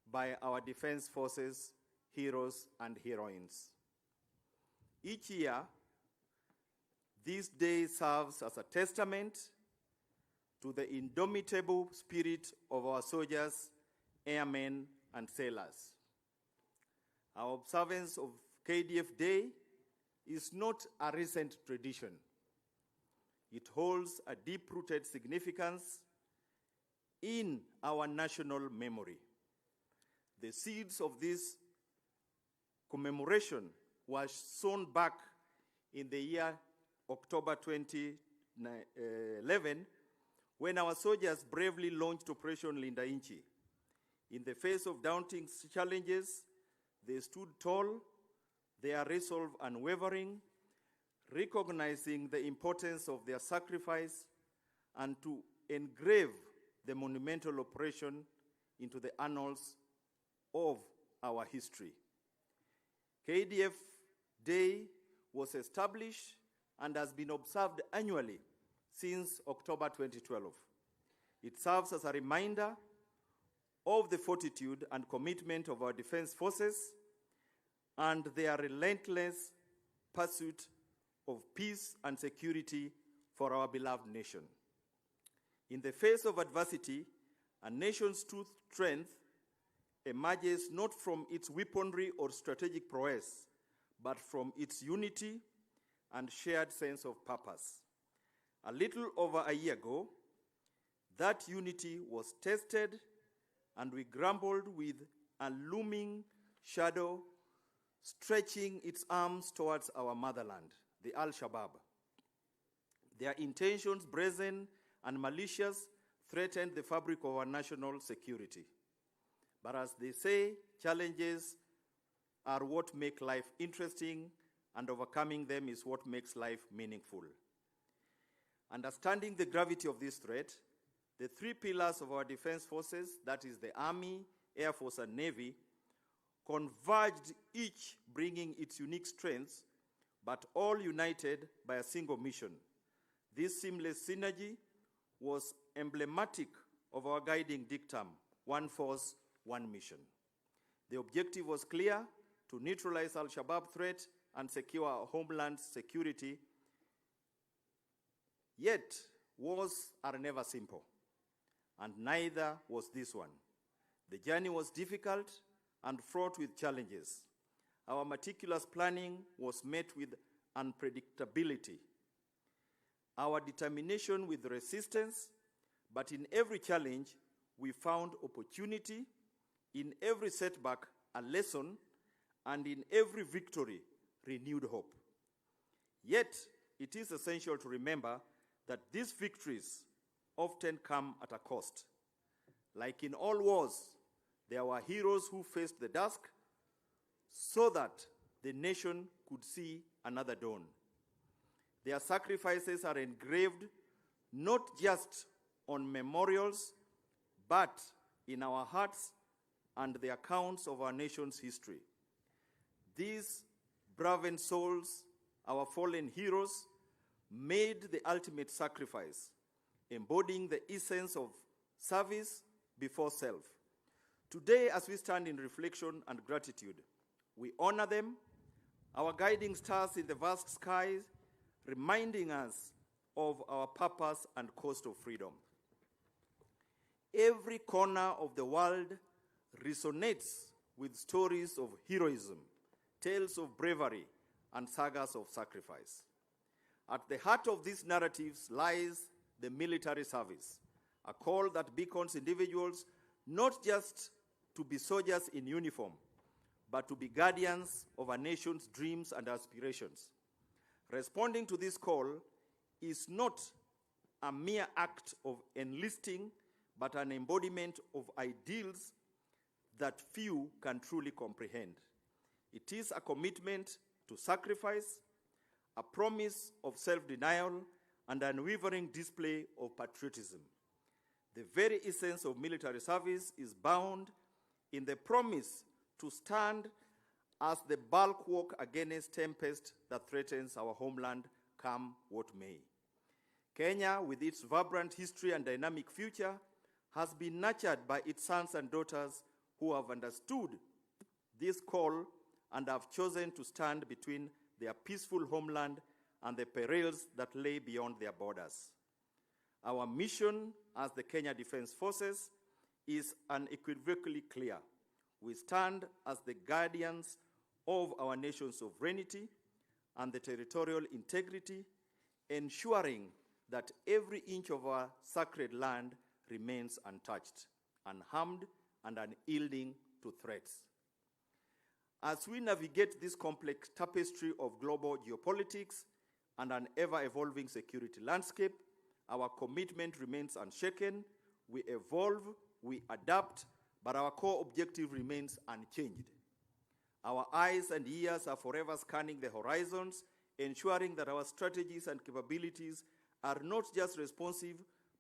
by our defense forces, heroes and heroines. Each year, this day serves as a testament to the indomitable spirit of our soldiers, airmen, and sailors. Our observance of KDF Day is not a recent tradition. It holds a deep-rooted significance in our national memory. The seeds of this commemoration was sewn back in the year October 2011, when our soldiers bravely launched Operation Linda Inchi. In the face of daunting challenges, they stood tall, their resolve unwavering, recognizing the importance of their sacrifice and to engrave the monumental operation into the annals of our history. KDF Day was established and has been observed annually since October 2012. It serves as a reminder of the fortitude and commitment of our defense forces and their relentless pursuit of peace and security for our beloved nation. In the face of adversity, a nation's true strength emerges not from its weaponry or strategic prowess, but from its unity and shared sense of purpose. A little over a year ago, that unity was tested, and we grappled with a looming shadow stretching its arms towards our motherland, the Al-Shabaab. Their intentions, brazen and malicious, threatened the fabric of our national security. But as they say, challenges are what make life interesting, and overcoming them is what makes life meaningful. Understanding the gravity of this threat, the three pillars of our defense forces, that is the Army, Air Force, and Navy, converged, each bringing its unique strengths, but all united by a single mission. This seamless synergy was emblematic of our guiding dictum, one force, one mission. The objective was clear: to neutralize Al-Shabaab threat and secure our homeland security. Yet, wars are never simple, and neither was this one. The journey was difficult and fraught with challenges. Our meticulous planning was met with unpredictability. Our determination with resistance, but in every challenge, we found opportunity, in every setback, a lesson, and in every victory, renewed hope. Yet, it is essential to remember that these victories often come at a cost. Like in all wars, there were heroes who faced the dusk so that the nation could see another dawn. Their sacrifices are engraved not just on memorials, but in our hearts and the accounts of our nation's history. These brave souls, our fallen heroes, made the ultimate sacrifice, embodying the essence of service before self. Today, as we stand in reflection and gratitude, we honor them, our guiding stars in the vast skies, reminding us of our purpose and cost of freedom. Every corner of the world resonates with stories of heroism, tales of bravery, and sagas of sacrifice. At the heart of these narratives lies the military service, a call that beckons individuals not just to be soldiers in uniform, but to be guardians of a nation's dreams and aspirations. Responding to this call is not a mere act of enlisting, but an embodiment of ideals that few can truly comprehend. It is a commitment to sacrifice, a promise of self-denial, and an unwavering display of patriotism. The very essence of military service is bound in the promise to stand as the bulwark against tempest that threatens our homeland, come what may. Kenya, with its vibrant history and dynamic future, has been nurtured by its sons and daughters who have understood this call and have chosen to stand between their peaceful homeland and the perils that lay beyond their borders. Our mission as the Kenya Defense Forces is unequivocally clear. We stand as the guardians of our nation's sovereignty and the territorial integrity, ensuring that every inch of our sacred land remains untouched, unharmed, and unyielding to threats. As we navigate this complex tapestry of global geopolitics and an ever-evolving security landscape, our commitment remains unshaken. We evolve, we adapt, but our core objective remains unchanged. Our eyes and ears are forever scanning the horizons, ensuring that our strategies and capabilities are not just responsive,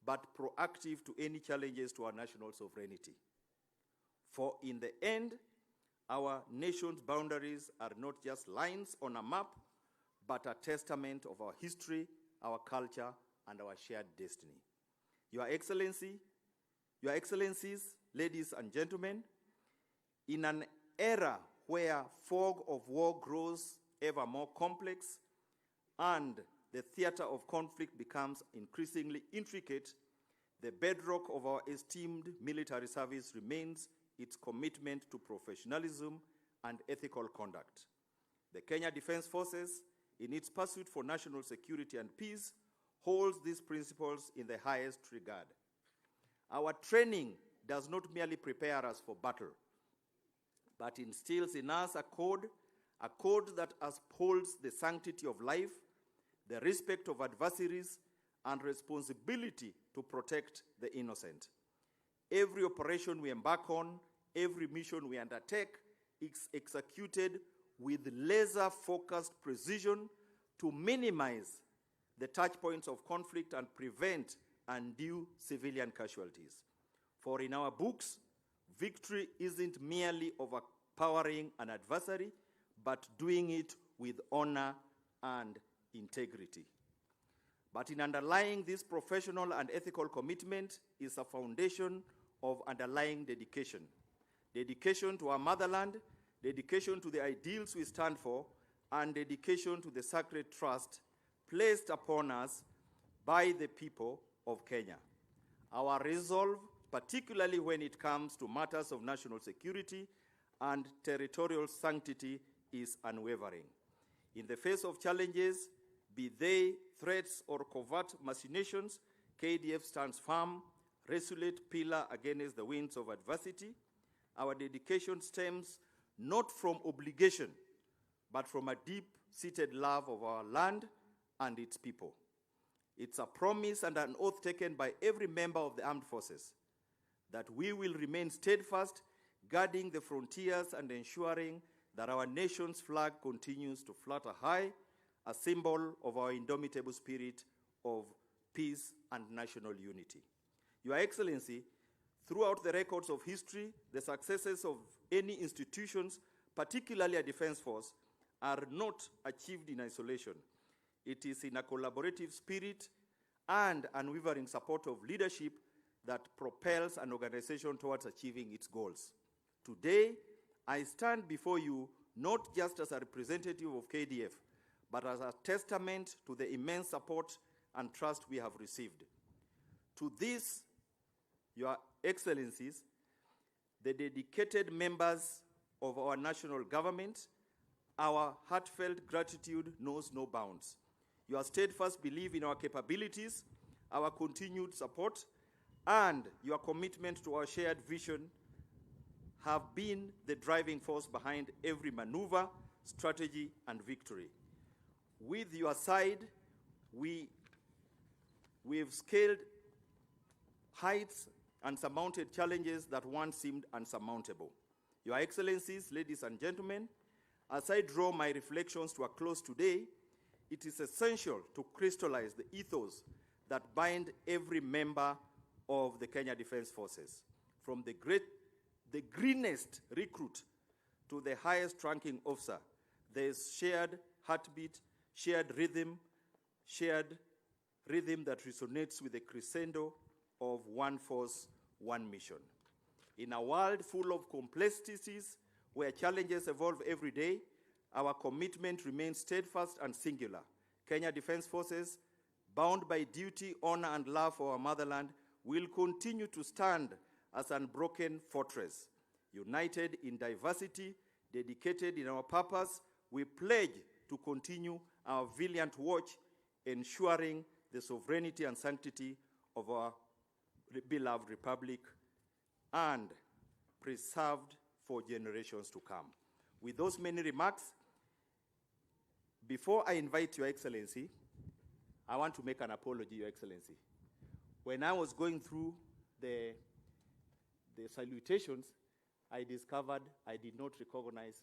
but proactive to any challenges to our national sovereignty. For in the end, our nation's boundaries are not just lines on a map, but a testament of our history, our culture, and our shared destiny. Your Excellencies, ladies and gentlemen, in an era where fog of war grows ever more complex and the theater of conflict becomes increasingly intricate, the bedrock of our esteemed military service remains its commitment to professionalism and ethical conduct. The Kenya Defense Forces, in its pursuit for national security and peace, holds these principles in the highest regard. Our training does not merely prepare us for battle, but instills in us a code that upholds the sanctity of life, the respect of adversaries, and responsibility to protect the innocent. Every operation we embark on, every mission we undertake is executed with laser-focused precision to minimize the touch points of conflict and prevent undue civilian casualties. For in our books, victory isn't merely overpowering an adversary, but doing it with honor and integrity. But in underlying this professional and ethical commitment is a foundation of underlying dedication. Dedication to our motherland, dedication to the ideals we stand for, and dedication to the sacred trust placed upon us by the people of Kenya. Our resolve, particularly when it comes to matters of national security and territorial sanctity, is unwavering. In the face of challenges, be they threats or covert machinations, KDF stands firm, resolute pillar against the winds of adversity. Our dedication stems not from obligation, but from a deep-seated love of our land and its people. It's a promise and an oath taken by every member of the armed forces that we will remain steadfast, guarding the frontiers and ensuring that our nation's flag continues to flutter high, a symbol of our indomitable spirit of peace and national unity. Your Excellency, throughout the records of history, the successes of any institutions, particularly a defense force, are not achieved in isolation. It is in a collaborative spirit and unwavering support of leadership that propels an organization towards achieving its goals. Today, I stand before you not just as a representative of KDF, but as a testament to the immense support and trust we have received. To this, Your Excellencies, the dedicated members of our national government, our heartfelt gratitude knows no bounds. Your steadfast belief in our capabilities, our continued support, and your commitment to our shared vision have been the driving force behind every maneuver, strategy, and victory. With your side, we've scaled heights and surmounted challenges that once seemed unsurmountable. Your Excellencies, ladies and gentlemen, as I draw my reflections to a close today, it is essential to crystallize the ethos that bind every member of the Kenya Defense Forces, from the greenest recruit to the highest ranking officer. There is shared heartbeat, shared rhythm that resonates with the crescendo of one force, one mission. In a world full of complexities, where challenges evolve every day, our commitment remains steadfast and singular. Kenya Defense Forces, bound by duty, honor, and love for our motherland, will continue to stand as an unbroken fortress. United in diversity, dedicated in our purpose, we pledge to continue our valiant watch, ensuring the sovereignty and sanctity of our beloved republic and preserved for generations to come. With those many remarks, before I invite Your Excellency, I want to make an apology, Your Excellency. When I was going through the salutations, I discovered I did not recognize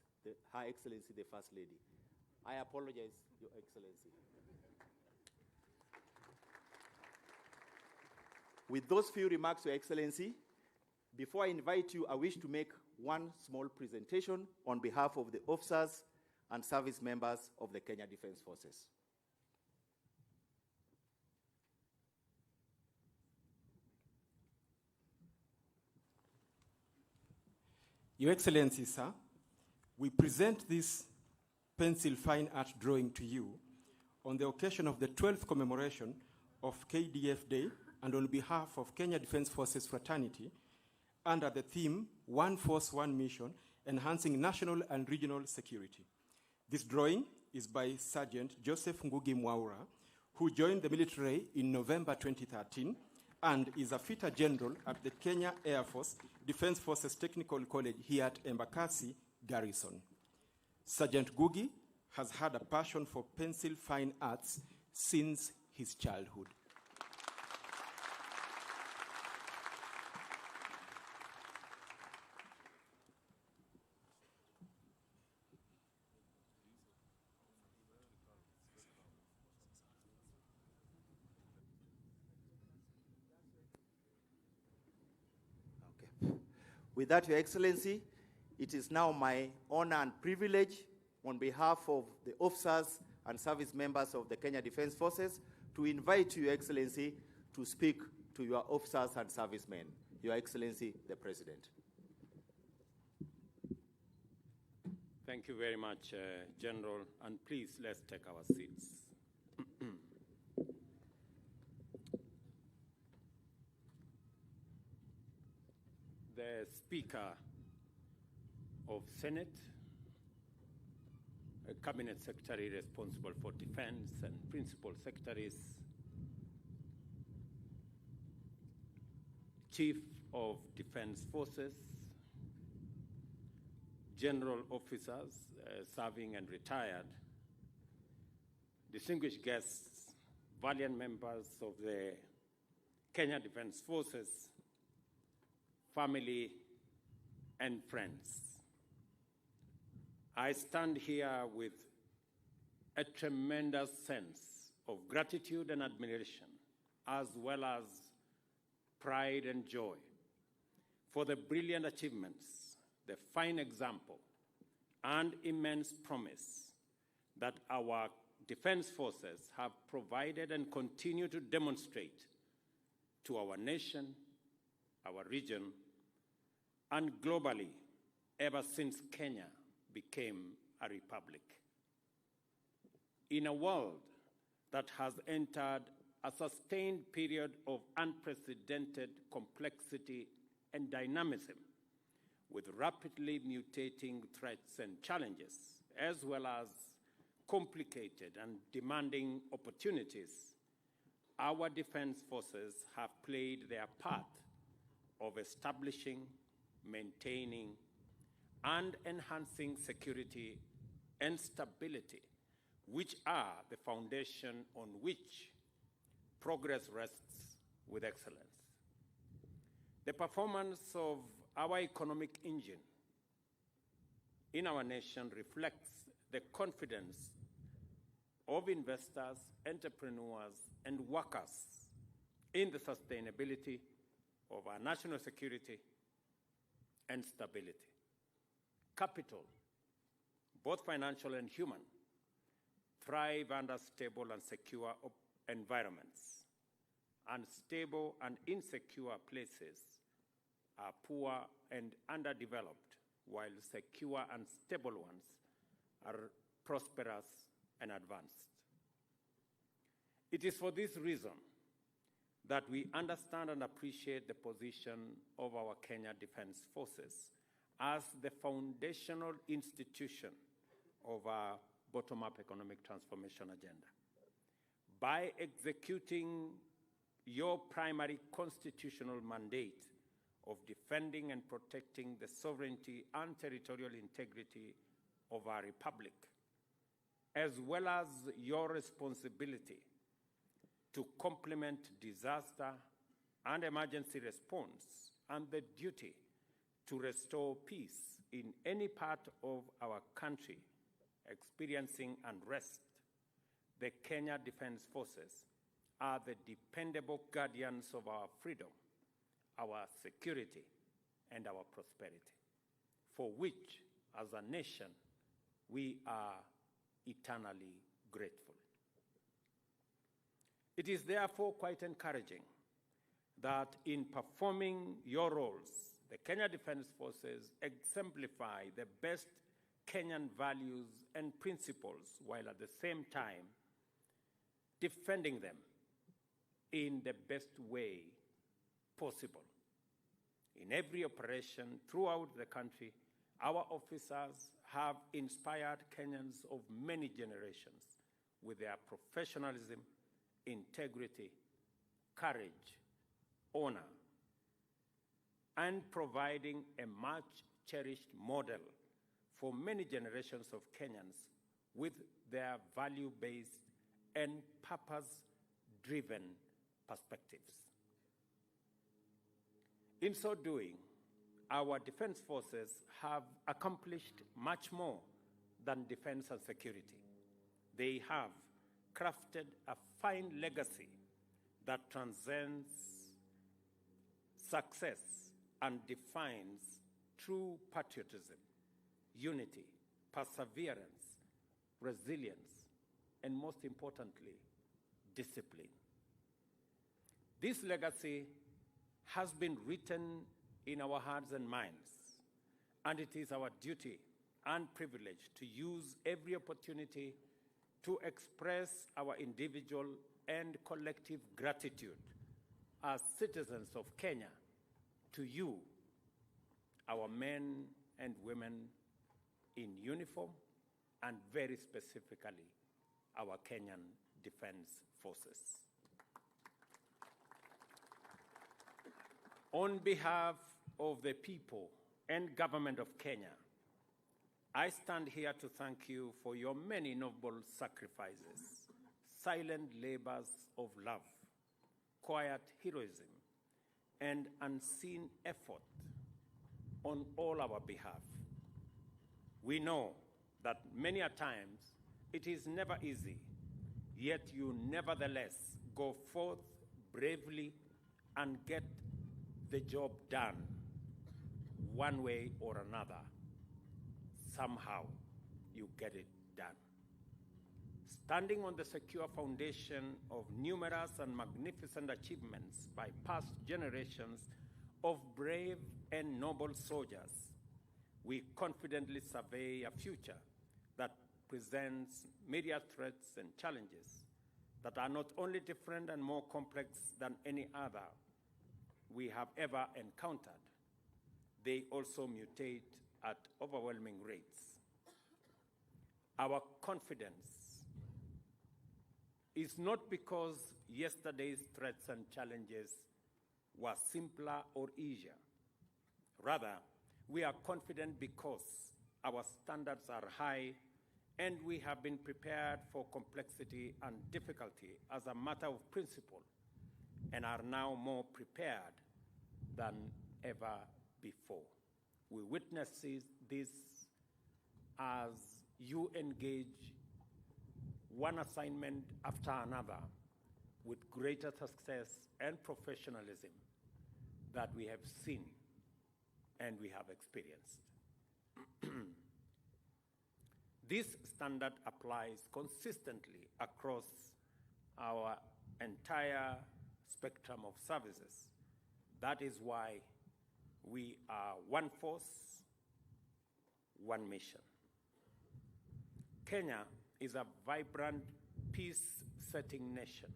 Her Excellency, the First Lady. I apologize, Your Excellency. With those few remarks, Your Excellency, before I invite you, I wish to make one small presentation on behalf of the officers and service members of the Kenya Defence Forces. Your Excellency, sir, we present this pencil fine art drawing to you on the occasion of the 12th commemoration of KDF Day and on behalf of Kenya Defence Forces Fraternity under the theme One Force, One Mission, Enhancing National and Regional Security. This drawing is by Sergeant Joseph Ngugi Mwaura, who joined the military in November 2013 and is a Fitter General at the Kenya Air Force Defence Forces Technical College here at Embakasi Garrison. Sergeant Ngugi has had a passion for pencil fine arts since his childhood. With that, Your Excellency, it is now my honor and privilege on behalf of the officers and service members of the Kenya Defence Forces to invite you, Your Excellency, to speak to your officers and servicemen. Your Excellency, the President. Thank you very much, General, and please let's take our seats. The Speaker of Senate, a Cabinet Secretary responsible for defense, and Principal Secretaries, Chief of Defense Forces, General Officers serving and retired, distinguished guests, valiant members of the Kenya Defense Forces, family, and friends. I stand here with a tremendous sense of gratitude and admiration, as well as pride and joy for the brilliant achievements, the fine example, and immense promise that our defense forces have provided and continue to demonstrate to our nation, our region, and globally ever since Kenya became a republic. In a world that has entered a sustained period of unprecedented complexity and dynamism, with rapidly mutating threats and challenges, as well as complicated and demanding opportunities, our defense forces have played their part of establishing, maintaining, and enhancing security and stability, which are the foundation on which progress rests with excellence. The performance of our economic engine in our nation reflects the confidence of investors, entrepreneurs, and workers in the sustainability of our national security and stability. Capital, both financial and human, thrive under stable and secure environments. Unstable and insecure places are poor and underdeveloped, while secure and stable ones are prosperous and advanced. It is for this reason that we understand and appreciate the position of our Kenya Defense Forces as the foundational institution of our bottom-up economic transformation agenda. By executing your primary constitutional mandate of defending and protecting the sovereignty and territorial integrity of our republic, as well as your responsibility to complement disaster and emergency response and the duty to restore peace in any part of our country experiencing unrest, the Kenya Defense Forces are the dependable guardians of our freedom, our security, and our prosperity, for which, as a nation, we are eternally grateful. It is therefore quite encouraging that in performing your roles, the Kenya Defense Forces exemplify the best Kenyan values and principles while at the same time defending them in the best way possible. In every operation throughout the country, our officers have inspired Kenyans of many generations with their professionalism, integrity, courage, honor, and providing a much-cherished model for many generations of Kenyans with their value-based and purpose-driven perspectives. In so doing, our defense forces have accomplished much more than defense and security. They have crafted a fine legacy that transcends success and defines true patriotism, unity, perseverance, resilience, and most importantly, discipline. This legacy has been written in our hearts and minds, and it is our duty and privilege to use every opportunity to express our individual and collective gratitude as citizens of Kenya to you, our men and women in uniform, and very specifically, our Kenyan Defense Forces. On behalf of the people and government of Kenya, I stand here to thank you for your many noble sacrifices, silent labors of love, quiet heroism, and unseen effort on all our behalf. We know that many a times it is never easy, yet you nevertheless go forth bravely and get the job done one way or another. Somehow you get it done. Standing on the secure foundation of numerous and magnificent achievements by past generations of brave and noble soldiers, we confidently survey a future that presents myriad threats and challenges that are not only different and more complex than any other we have ever encountered, they also mutate at overwhelming rates. Our confidence is not because yesterday's threats and challenges were simpler or easier. Rather, we are confident because our standards are high and we have been prepared for complexity and difficulty as a matter of principle and are now more prepared than ever before. We witness this as you engage one assignment after another with greater success and professionalism that we have seen and we have experienced. This standard applies consistently across our entire spectrum of services. That is why we are one force, one mission. Kenya is a vibrant, peace-setting nation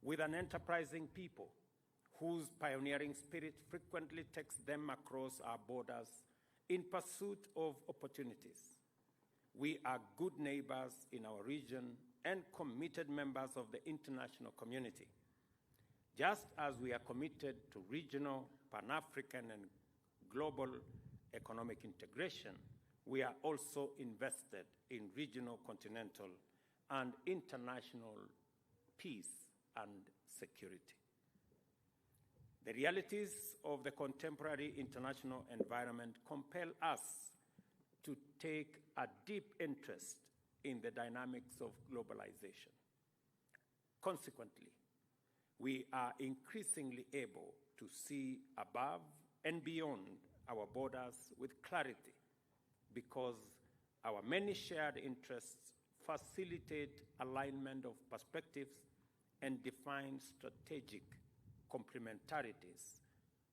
with an enterprising people whose pioneering spirit frequently takes them across our borders in pursuit of opportunities. We are good neighbors in our region and committed members of the international community. Just as we are committed to regional, Pan-African, and global economic integration, we are also invested in regional, continental, and international peace and security. The realities of the contemporary international environment compel us to take a deep interest in the dynamics of globalization. Consequently, we are increasingly able to see above and beyond our borders with clarity because our many shared interests facilitate alignment of perspectives and define strategic complementarities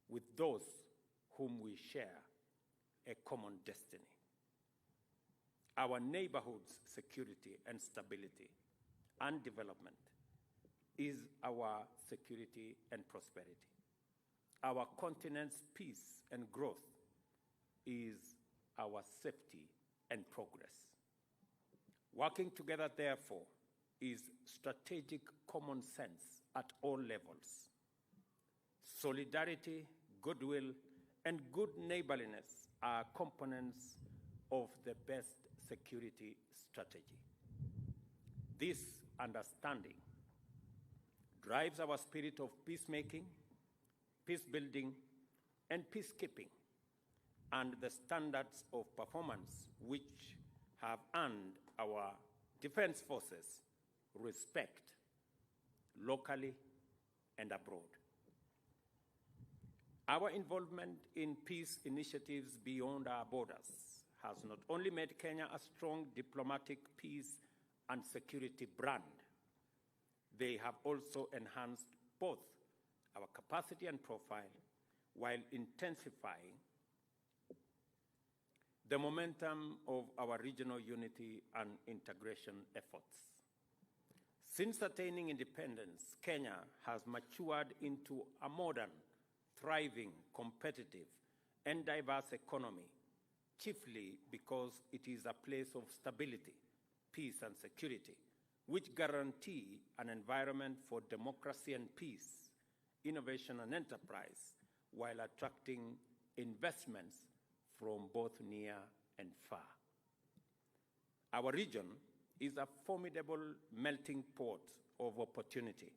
with those whom we share a common destiny. Our neighborhood's security and stability and development is our security and prosperity. Our continent's peace and growth is our safety and progress. Working together, therefore, is strategic common sense at all levels. Solidarity, goodwill, and good neighborliness are components of the best security strategy. This understanding drives our spirit of peacemaking, peace-building, and peacekeeping, and the standards of performance which have earned our defense forces respect locally and abroad. Our involvement in peace initiatives beyond our borders has not only made Kenya a strong diplomatic peace and security brand, they have also enhanced both our capacity and profile while intensifying the momentum of our regional unity and integration efforts. Since attaining independence, Kenya has matured into a modern, thriving, competitive, and diverse economy, chiefly because it is a place of stability, peace, and security, which guarantee an environment for democracy and peace, innovation and enterprise, while attracting investments from both near and far. Our region is a formidable melting pot of opportunity,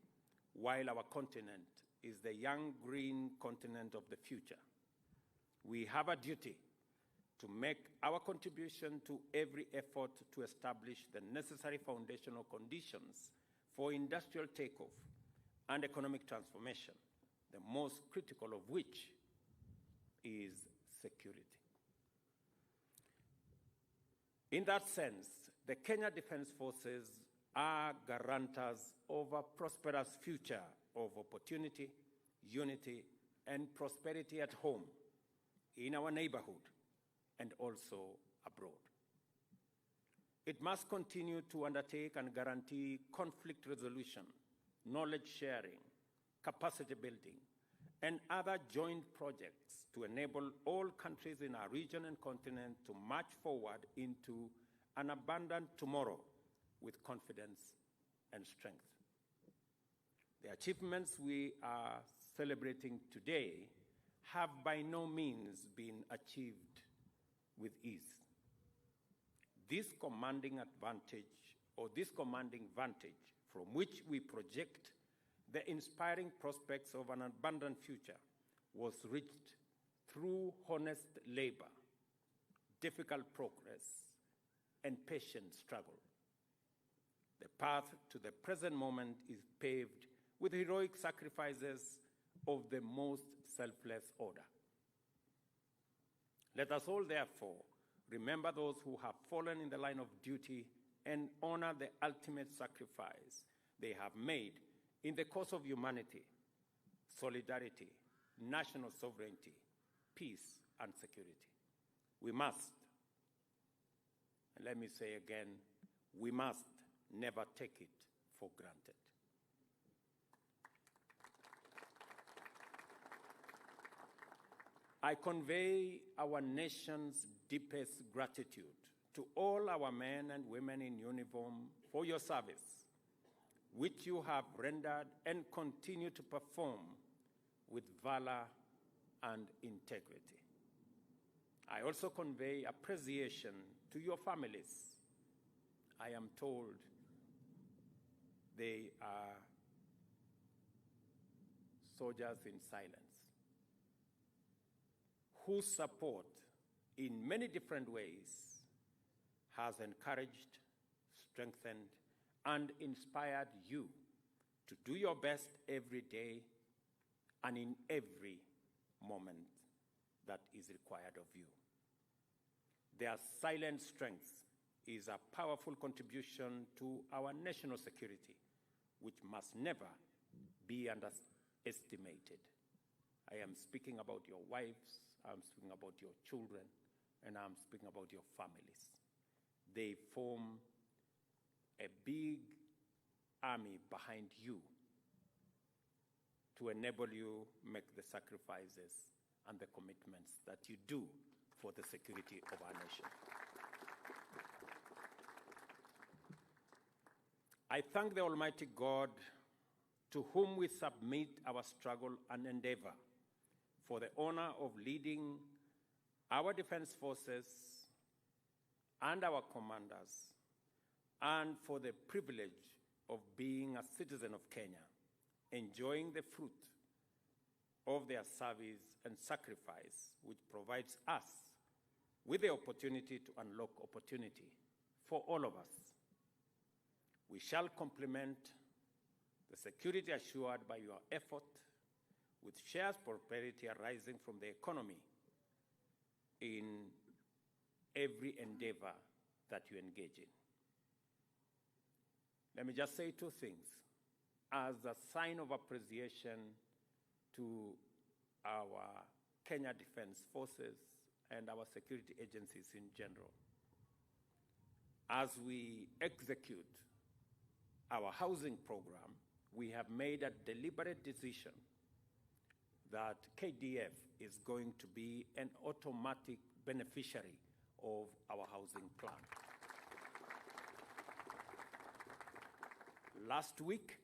while our continent is the young green continent of the future. We have a duty to make our contribution to every effort to establish the necessary foundational conditions for industrial takeoff and economic transformation, the most critical of which is security. In that sense, the Kenya Defense Forces are guarantors of a prosperous future of opportunity, unity, and prosperity at home, in our neighborhood, and also abroad. It must continue to undertake and guarantee conflict resolution, knowledge sharing, capacity building, and other joint projects to enable all countries in our region and continent to march forward into an abundant tomorrow with confidence and strength. The achievements we are celebrating today have by no means been achieved with ease. This commanding advantage, or this commanding vantage from which we project the inspiring prospects of an abundant future, was reached through honest labor, difficult progress, and patient struggle. The path to the present moment is paved with heroic sacrifices of the most selfless order. Let us all, therefore, remember those who have fallen in the line of duty and honor the ultimate sacrifice they have made in the cause of humanity, solidarity, national sovereignty, peace, and security. We must, and let me say again, we must never take it for granted. I convey our nation's deepest gratitude to all our men and women in uniform for your service, which you have rendered and continue to perform with valor and integrity. I also convey appreciation to your families. I am told they are soldiers in silence, whose support in many different ways has encouraged, strengthened, and inspired you to do your best every day and in every moment that is required of you. Their silent strength is a powerful contribution to our national security, which must never be underestimated. I am speaking about your wives, I'm speaking about your children, and I'm speaking about your families. They form a big army behind you to enable you make the sacrifices and the commitments that you do for the security of our nation. I thank the Almighty God, to whom we submit our struggle and endeavor, for the honor of leading our defense forces and our commanders, and for the privilege of being a citizen of Kenya, enjoying the fruit of their service and sacrifice, which provides us with the opportunity to unlock opportunity for all of us. We shall complement the security assured by your effort with shared prosperity arising from the economy in every endeavor that you engage in. Let me just say two things as a sign of appreciation to our Kenya Defense Forces and our security agencies in general. As we execute our housing program, we have made a deliberate decision that KDF is going to be an automatic beneficiary of our housing plan. Last week,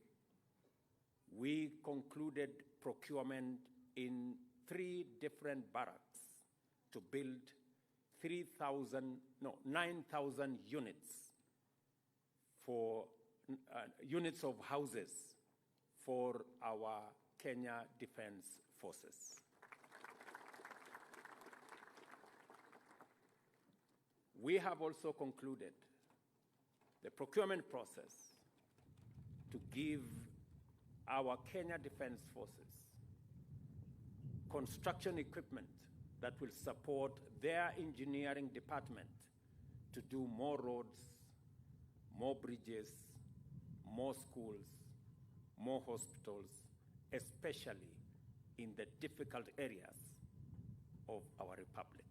we concluded procurement in 3 different barracks to build 9,000 units for units of houses for our Kenya Defense Forces. We have also concluded the procurement process to give our Kenya Defense Forces construction equipment that will support their engineering department to do more roads, more bridges, more schools, more hospitals, especially in the difficult areas of our republic.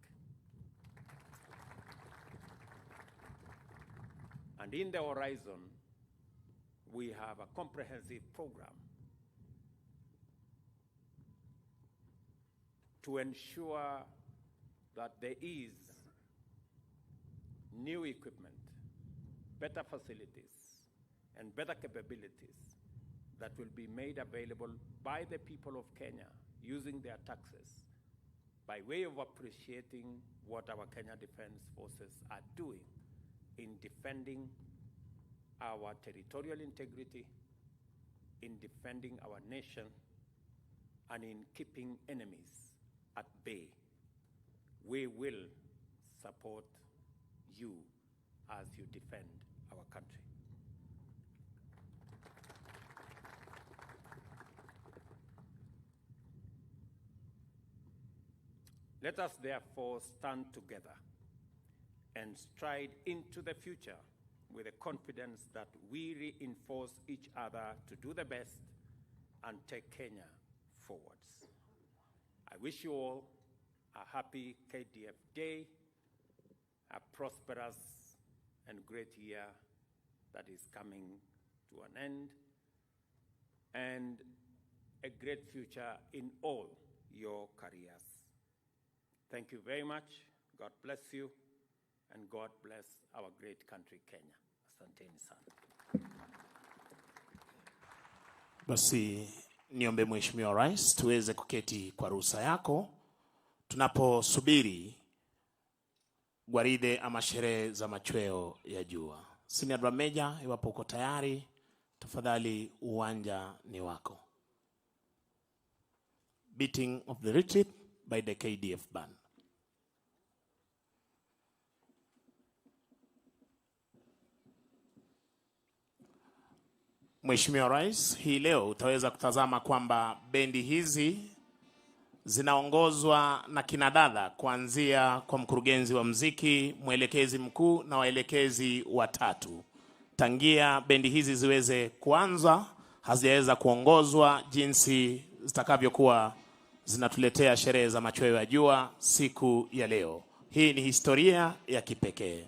And in the horizon, we have a comprehensive program to ensure that there is new equipment, better facilities, and better capabilities that will be made available by the people of Kenya using their taxes by way of appreciating what our Kenya Defense Forces are doing in defending our territorial integrity, in defending our nation, and in keeping enemies at bay. We will support you as you defend our country. Let us therefore stand together and stride into the future with the confidence that we reinforce each other to do the best and take Kenya forwards. I wish you all a happy KDF Day, a prosperous and great year that is coming to an end, and a great future in all your careers. Thank you very much. God bless you, and God bless our great country, Kenya. Asanteni sana. Basi niombe Mheshimiwa Rais tuweze kuketi kwa ruhusa yako tunaposubiri gwaride ama sherehe za machweo ya jua. Senior Drum Major, iwapo uko tayari, tafadhali uwanja ni wako. Beating of the retreat by the KDF band. Mheshimiwa Rais, hii leo utaweza kutazama kwamba bendi hizi zinaongozwa na kinadada kuanzia kwa mkurugenzi wa muziki, mwelekezi mkuu na waelekezi watatu. Tangia bendi hizi ziweze kuanza, hazijaweza kuongozwa jinsi zitakavyokuwa zinatuletea sherehe za machweo ya jua siku ya leo. Hii ni historia ya kipekee.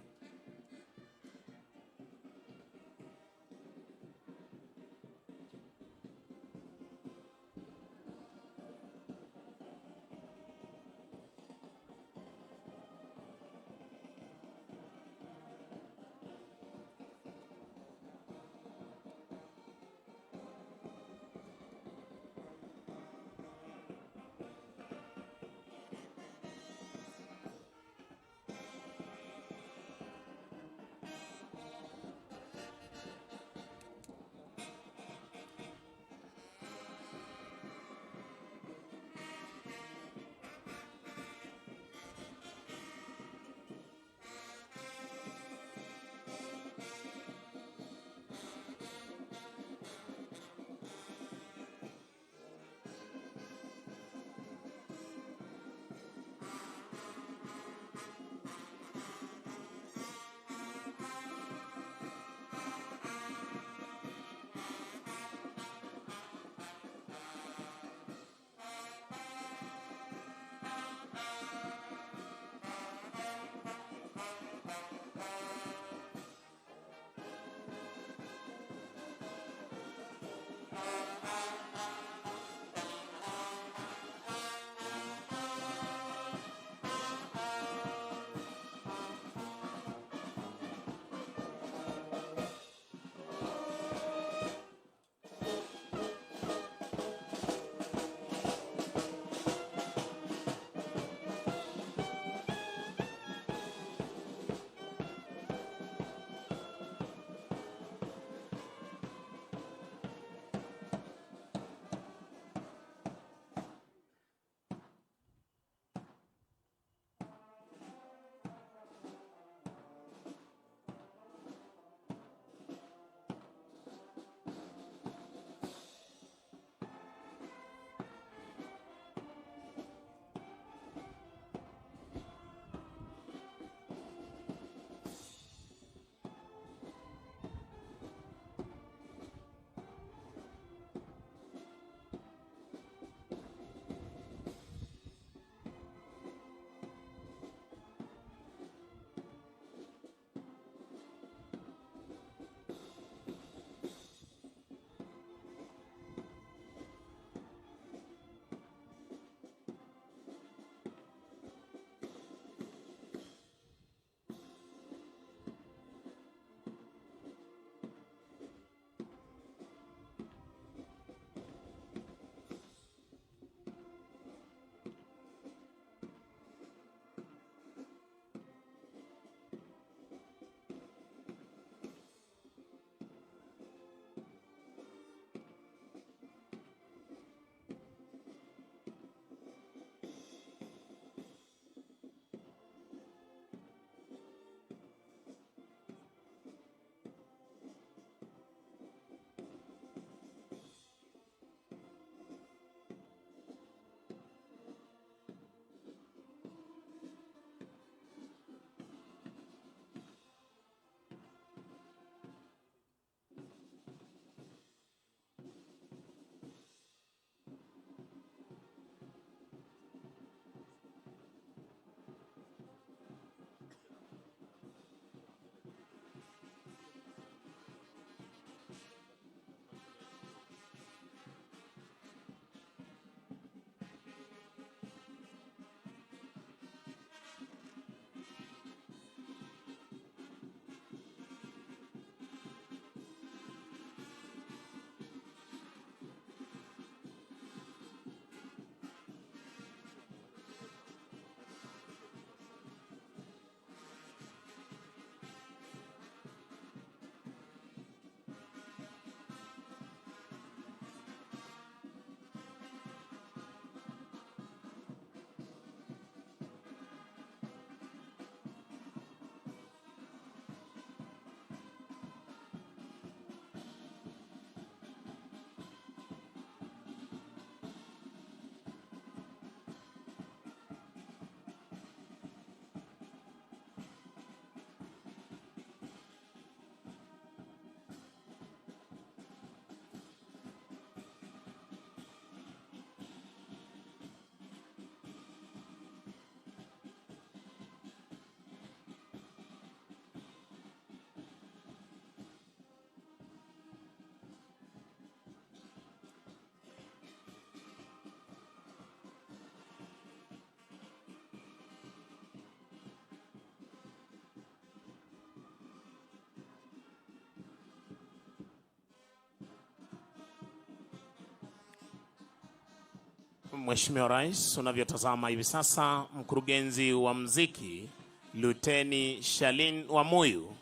Mheshimiwa Rais, unavyotazama hivi sasa, mkurugenzi wa mziki Luteni Shalin Wamuyu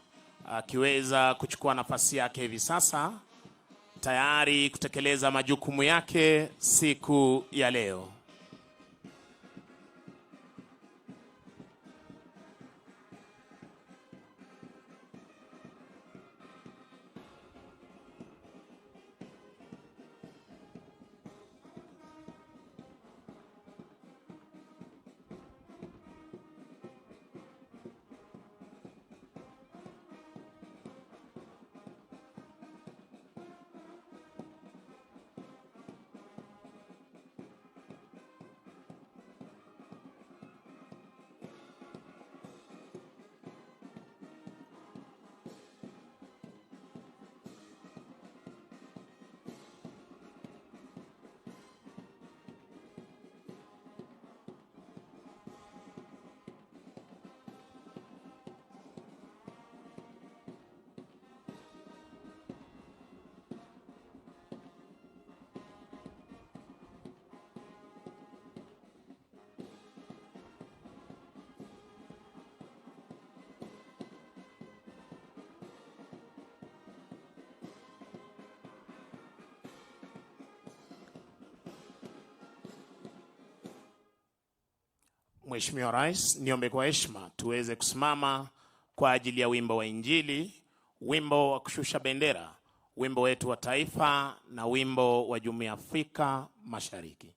akiweza kuchukua nafasi yake hivi sasa, tayari kutekeleza majukumu yake siku ya leo. Mheshimiwa Rais, niombe kwa heshima tuweze kusimama kwa ajili ya wimbo wa Injili, wimbo wa kushusha bendera, wimbo wetu wa taifa na wimbo wa Jumuiya ya Afrika Mashariki.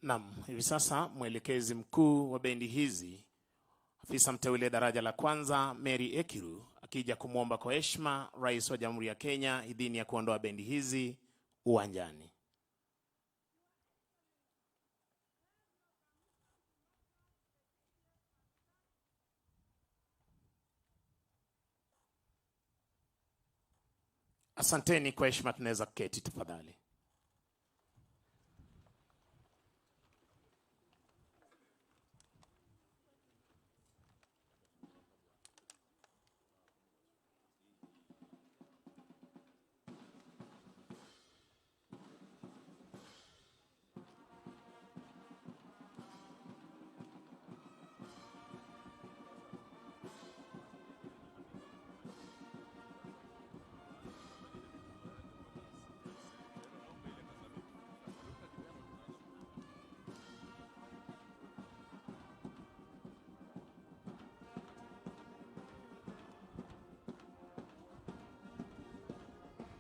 Naam, hivi sasa mwelekezi mkuu wa bendi hizi, afisa mteule daraja la kwanza Mary Ekiru, akija kumwomba kwa heshima Rais wa Jamhuri ya Kenya idhini ya kuondoa bendi hizi uwanjani. Asanteni, kwa heshima tunaweza kuketi tafadhali.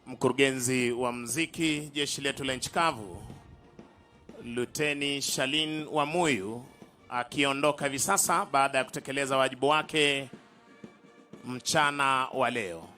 Mkurugenzi wa muziki jeshi letu la nchi kavu, Luteni Shalin Wamuyu, akiondoka hivi sasa baada ya kutekeleza wajibu wake mchana wa leo.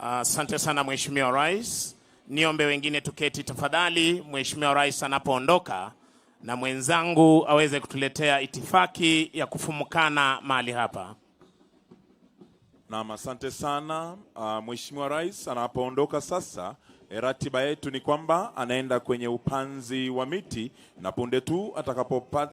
Asante sana Mheshimiwa Rais. Niombe wengine tuketi tafadhali, Mheshimiwa Rais anapoondoka, na mwenzangu aweze kutuletea itifaki ya kufumukana mahali hapa. Naam, asante sana. Mheshimiwa Rais anapoondoka sasa, ratiba yetu ni kwamba anaenda kwenye upanzi wa miti, na punde tu atakapopata